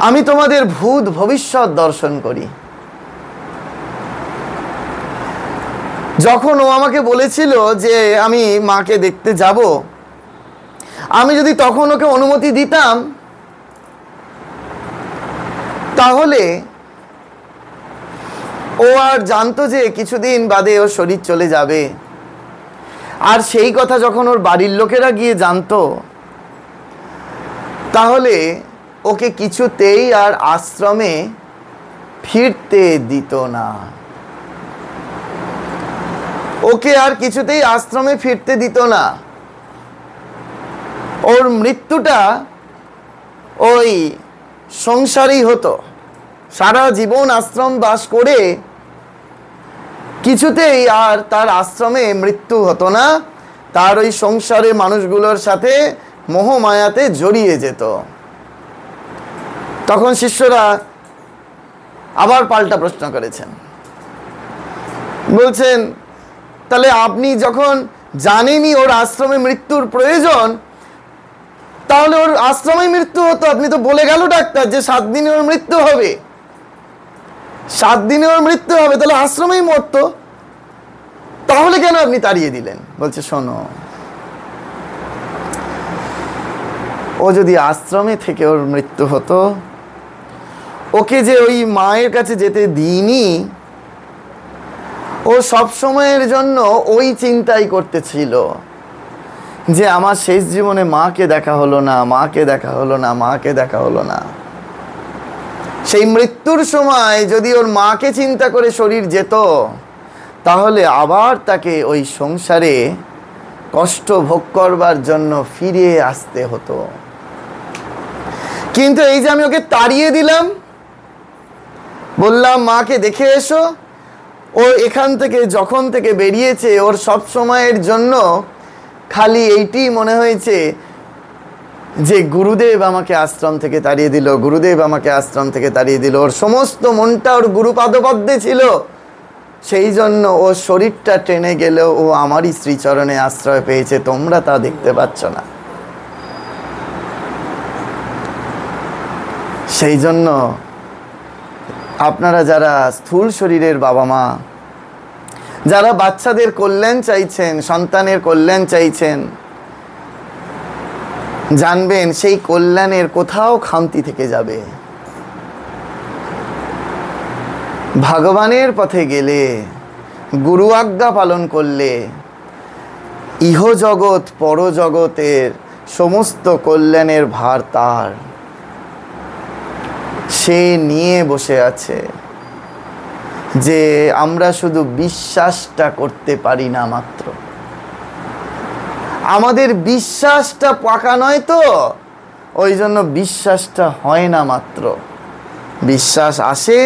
আমি তোমাদের ভূত ভবিষ্যৎ দর্শন করি। যখন ও আমাকে বলেছিল যে আমি মাকে দেখতে যাব, আমি যদি তখন ওকে অনুমতি দিতাম, তাহলে ও আর জানতো যে কিছুদিন বাদে ওর শরীর চলে যাবে, আর সেই কথা যখন ওর বাড়ির লোকেরা গিয়ে জানতো, তাহলে ওকে কিছুতেই আর আশ্রমে ফিরতে দিত না, ওকে আর কিছুতেই আশ্রমে ফিরতে দিত না। ওর মৃত্যুটা ওই সংসারেই হতো, সারা জীবন আশ্রম বাস করে কিছুতেই আর তার আশ্রমে মৃত্যু হতো না, তার ওই সংসারে মানুষগুলোর সাথে মোহমায়াতে জড়িয়ে যেত। তখন শিষ্যরা আবার পাল্টা প্রশ্ন করেছেন, বলছেন, তাহলে আপনি যখন জানেনই ওর আশ্রমে মৃত্যুর প্রয়োজন, তাহলে ওর আশ্রমে মৃত্যু হতো, আপনি তো বলে গেল ডাক্তার যে 7 দিনে ওর মৃত্যু হবে, 7 দিনে ওর মৃত্যু হবে, তাহলে আশ্রমেই মরতো, তাহলে কেন আপনি তাড়িয়ে দিলেন? বলছে, শোনো, ও যদি আশ্রমে থেকে ওর মৃত্যু হতো, ও ওকে যে ওই মায়ের কাছে যেতে দিইনি, ও সব সময়ের জন্য ওই চিন্তাই করতেছিল যে আমার শেষ জীবনে মাকে দেখা হলো না, মাকে দেখা হলো না, মাকে দেখা হলো না। সেই মৃত্যুর সময় যদি ওর মাকে চিন্তা করে শরীর যেত, তাহলে আবার তাকে ওই সংসারে কষ্ট ভোগ করবার জন্য ফিরে আসতে হতো। কিন্তু এই যে আমি ওকে তাড়িয়ে দিলাম, বললাম মাকে দেখে এসো, ও এখান থেকে যখন থেকে বেরিয়েছে ওর সব সময়ের জন্য খালি এইটি মনে হয়েছে যে গুরুদেব আমাকে আশ্রম থেকে তাড়িয়ে দিল, গুরুদেব আমাকে আশ্রম থেকে তাড়িয়ে দিল। ওর সমস্ত মনটা ওর গুরুপাদপদ্মে ছিল, সেই জন্য ও শরীরটা টেনে গেলেও ও আমারই শ্রীচরণে আশ্রয় পেয়েছে। তোমরা তা দেখতে পাচ্ছ না। সেই জন্য আপনারা যারা স্থূল শরীরের বাবা মা, যারা বাচ্চাদের কল্যাণ চাইছেন, সন্তানের কল্যাণ চাইছেন, জানবেন সেই কল্যাণের কোথাও খামতি থেকে যাবে। ভগবানের পথে গেলে, গুরু আজ্ঞা পালন করলে ইহজগৎ পরজগতের সমস্ত কল্যাণের ভার তার। সে নিয়ে বসে আছে যে আমরা শুধু বিশ্বাসটা করতে পারি না মাত্র। আমাদের বিশ্বাসটা পাকা নয় তো, ওই জন্য বিশ্বাসটা হয় না মাত্র। বিশ্বাস আসে,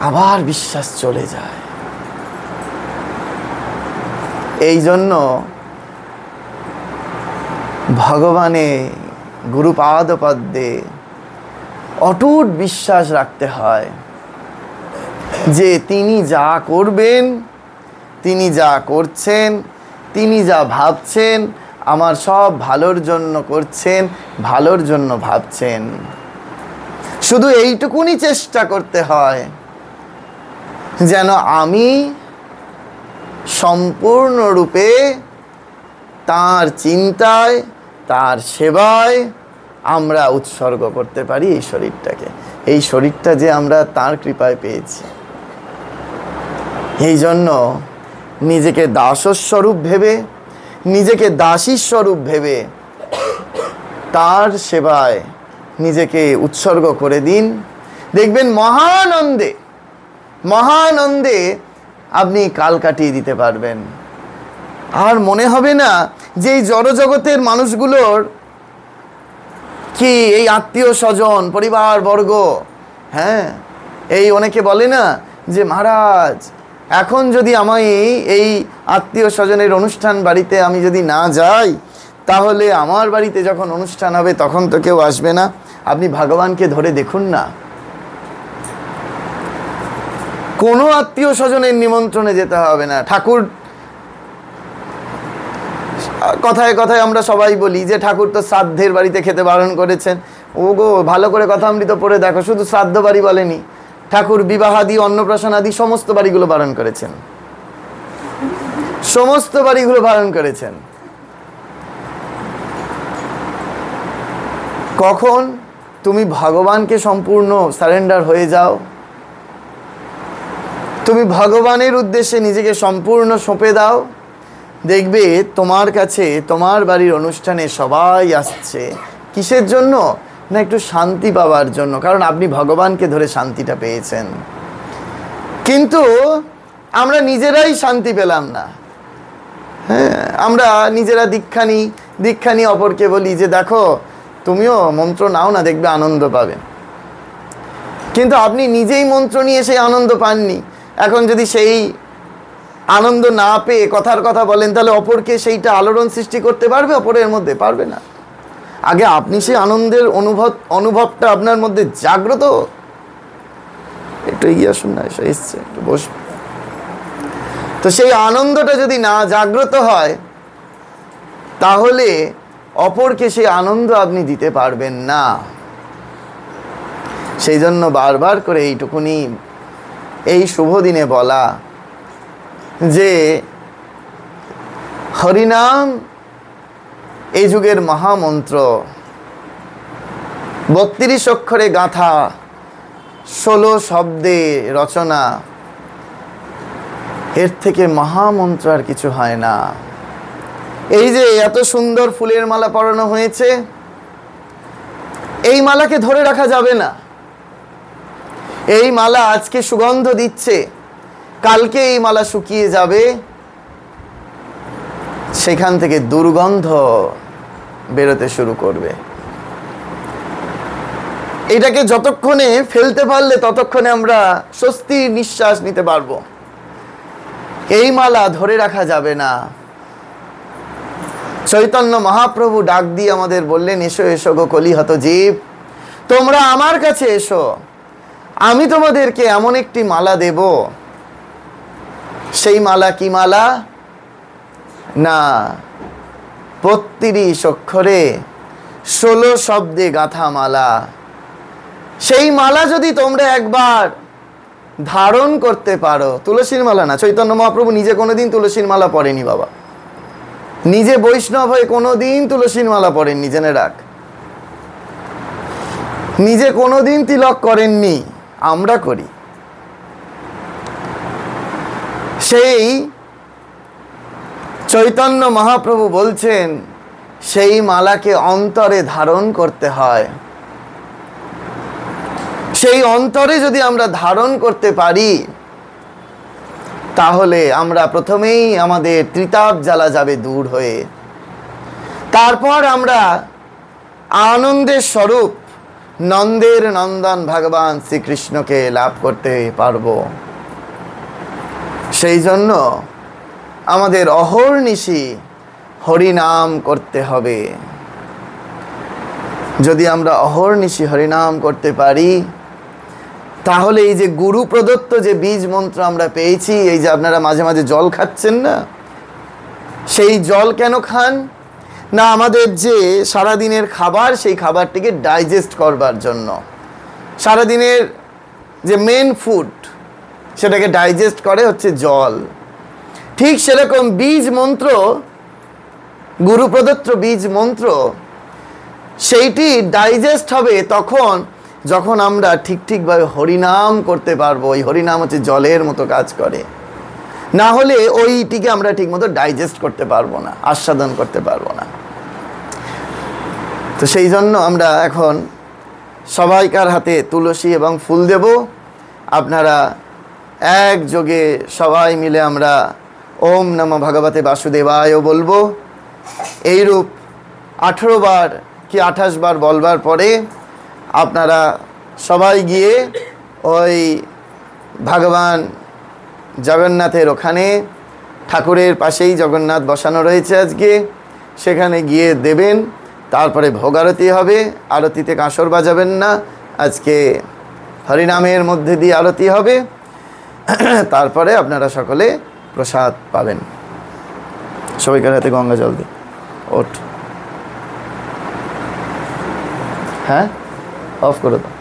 আবার বিশ্বাস চলে যায়। এই জন্য ভগবানে গুরুপাদপদ্মে অটুট বিশ্বাস রাখতে হয় যে তিনি যা করবেন, তিনি যা করছেন, তিনি যা ভাবছেন আমার সব ভালোর জন্য করছেন, ভালোর জন্য ভাবছেন। শুধু এইটুকুনি চেষ্টা করতে হয় যেন আমি সম্পূর্ণরূপে তার চিন্তায়, তার সেবায় আমরা উৎসর্গ করতে পারি এই শরীরটাকে। এই শরীরটা যে আমরা তার কৃপায় পেয়েছি, এই জন্য নিজেকে দাসস্বরূপ ভেবে, নিজেকে দাসীর স্বরূপ ভেবে তার সেবায় নিজেকে উৎসর্গ করে দিন। দেখবেন মহানন্দে মহানন্দে আপনি কাল কাটিয়ে দিতে পারবেন। আর মনে হবে না যে এই জড়জগতের মানুষগুলোর কি এই আত্মীয় স্বজন, পরিবার বর্গ, হ্যাঁ, এই অনেকে বলে না যে মহারাজ এখন যদি আমি এই আত্মীয় স্বজনের অনুষ্ঠান বাড়িতে আমি যদি না যাই, তাহলে আমার বাড়িতে যখন অনুষ্ঠান হবে তখন তো কেউ আসবে না। আপনি ভগবানকে ধরে দেখুন না, কোনো আত্মীয় স্বজনের নিমন্ত্রণে যেতে হবে না। ঠাকুর, কথায় কথায় আমরা সবাই বলি যে ঠাকুর তো শ্রাদ্ধের বাড়িতে খেতে বারণ করেছেন। ও গো, ভালো করে কথামৃত পড়ে দেখো, শুধু শ্রাদ্ধ বাড়ি বলেনি, ঠাকুর বিবাহাদি, অন্নপ্রাশন আদি সমস্ত বাড়িগুলো বারণ করেছেন, সমস্ত বাড়িগুলো বারণ করেছেন। কখন তুমি ভগবানকে সম্পূর্ণ সারেন্ডার হয়ে যাও, তুমি ভগবানের উদ্দেশ্যে নিজেকে সম্পূর্ণ সঁপে দাও, দেখবে তোমার কাছে, তোমার বাড়ির অনুষ্ঠানে সবাই আসছে। কিসের জন্য? না একটু শান্তি পাওয়ার জন্য, কারণ আপনি ভগবানকে ধরে শান্তিটা পেয়েছেন। কিন্তু আমরা নিজেরাই শান্তি পেলাম না। হ্যাঁ, আমরা নিজেরা দীক্ষা নিয়ে অপরকে বলি যে দেখো তুমিও মন্ত্র নাও না, দেখবে আনন্দ পাবে। কিন্তু আপনি নিজেই মন্ত্র নিয়ে সেই আনন্দ পাননি। এখন যদি সেই আনন্দ না পেয়ে কথার কথা বলেন, তাহলে অপরকে সেইটা আলোড়ন সৃষ্টি করতে পারবে? অপরের মধ্যে পারবে না। আগে আপনি সেই আনন্দের অনুভবটা আপনার মধ্যে জাগ্রত। একটু এগিয়ে আসুন না, এসছে, একটু বসুন। তো সেই আনন্দটা যদি না জাগ্রত হয়, তাহলে অপরকে সেই আনন্দ আপনি দিতে পারবেন না। সেই জন্য বারবার করে এইটুকুনি এই শুভ দিনে বলা যে হরিনাম এই যুগের মহামন্ত্র, 32 অক্ষরে গাঁথা 16 শব্দে রচনা, এর থেকে মহামন্ত্র আর কিছু হয় না। এই যে এত সুন্দর ফুলের মালা পরানো হয়েছে, এই মালাকে ধরে রাখা যাবে না। এই মালা আজকে সুগন্ধ দিচ্ছে, কালকে এই মালা শুকিয়ে যাবে, সেখান থেকে দুর্গন্ধ বেরোতে শুরু করবে। এটাকে যতক্ষণে ফেলতে পারলে ততক্ষণে আমরা স্বস্তির নিঃশ্বাস নিতে পারবো। এই মালা ধরে রাখা যাবে না। চৈতন্য মহাপ্রভু ডাক দিয়ে আমাদের বললেন, এসো এসো গো কলিহত জীব, তোমরা আমার কাছে এসো, আমি তোমাদেরকে এমন একটি মালা দেব। সেই মালা কি মালা? না, 32 অক্ষরে 16 শব্দে গাঁথা মালা। সেই মালা যদি তোমরা একবার ধারণ করতে পারো, তুলসীর মালা না, চৈতন্য মহাপ্রভু নিজে কোনোদিন তুলসীর মালা পরেনি বাবা, নিজে বৈষ্ণব হয়ে কোনোদিন তুলসীর মালা পরেননি, জেনে রাখ। নিজে কোনোদিন তিলক করেননি, আমরা করি। সেই চৈতন্য মহাপ্রভু বলছেন, সেই মালাকে অন্তরে ধারণ করতে হয়। সেই অন্তরে যদি আমরা ধারণ করতে পারি, তাহলে আমরা প্রথমেই আমাদের ত্রিতাপ জ্বালা যাবে দূর হয়ে। তারপর আমরা আনন্দের স্বরূপ নন্দের নন্দন ভগবান শ্রীকৃষ্ণকে লাভ করতে পারব। সেই জন্য আমাদের অহর্নিশি হরিনাম করতে হবে। যদি আমরা অহর্নিশি হরিনাম করতে পারি, তাহলে এই যে গুরু প্রদত্ত যে বীজ মন্ত্র আমরা পেয়েছি, এই যে আপনারা মাঝে মাঝে জল খাচ্ছেন না, সেই জল কেন খান না? আমাদের যে সারাদিনের খাবার, সেই খাবারটিকে ডাইজেস্ট করবার জন্য। সারাদিনের যে মেন ফুড, সেটাকে ডাইজেস্ট করে হচ্ছে জল। ঠিক সেরকম বীজ মন্ত্র, গুরু প্রদত্ত বীজ মন্ত্র, সেইটি ডাইজেস্ট হবে তখন যখন আমরা ঠিকভাবে হরিনাম করতে পারবো। ওই হরিনাম হচ্ছে জলের মতো কাজ করে, না হলে ওইটিকে আমরা ঠিক মতো ডাইজেস্ট করতে পারবো না, আস্বাদন করতে পারবো না। তো সেই জন্য আমরা এখন সবাইকার হাতে তুলসী এবং ফুল দেব। আপনারা একযোগে সবাই মিলে আমরা ওম নমঃ ভগবতে বাসুদেবায় বলবো। এইরূপ 18 বার কি 28 বার বলবার পরে আপনারা সবাই গিয়ে ওই ভগবান জগন্নাথের ওখানে, ঠাকুরের পাশেই জগন্নাথ বসানো রয়েছে আজকে, সেখানে গিয়ে দেবেন। তারপরে ভোগ আরতি হবে। আরতিতে কাঁসর বাজাবেন না, আজকে হরিনামের মধ্যে দিয়ে আরতি হবে। তারপরে আপনারা সকলে প্রসাদ পাবেন। সবাইকার হাতে গঙ্গা জল দিই। ওঠ, হ্যাঁ, অফ করে দাও।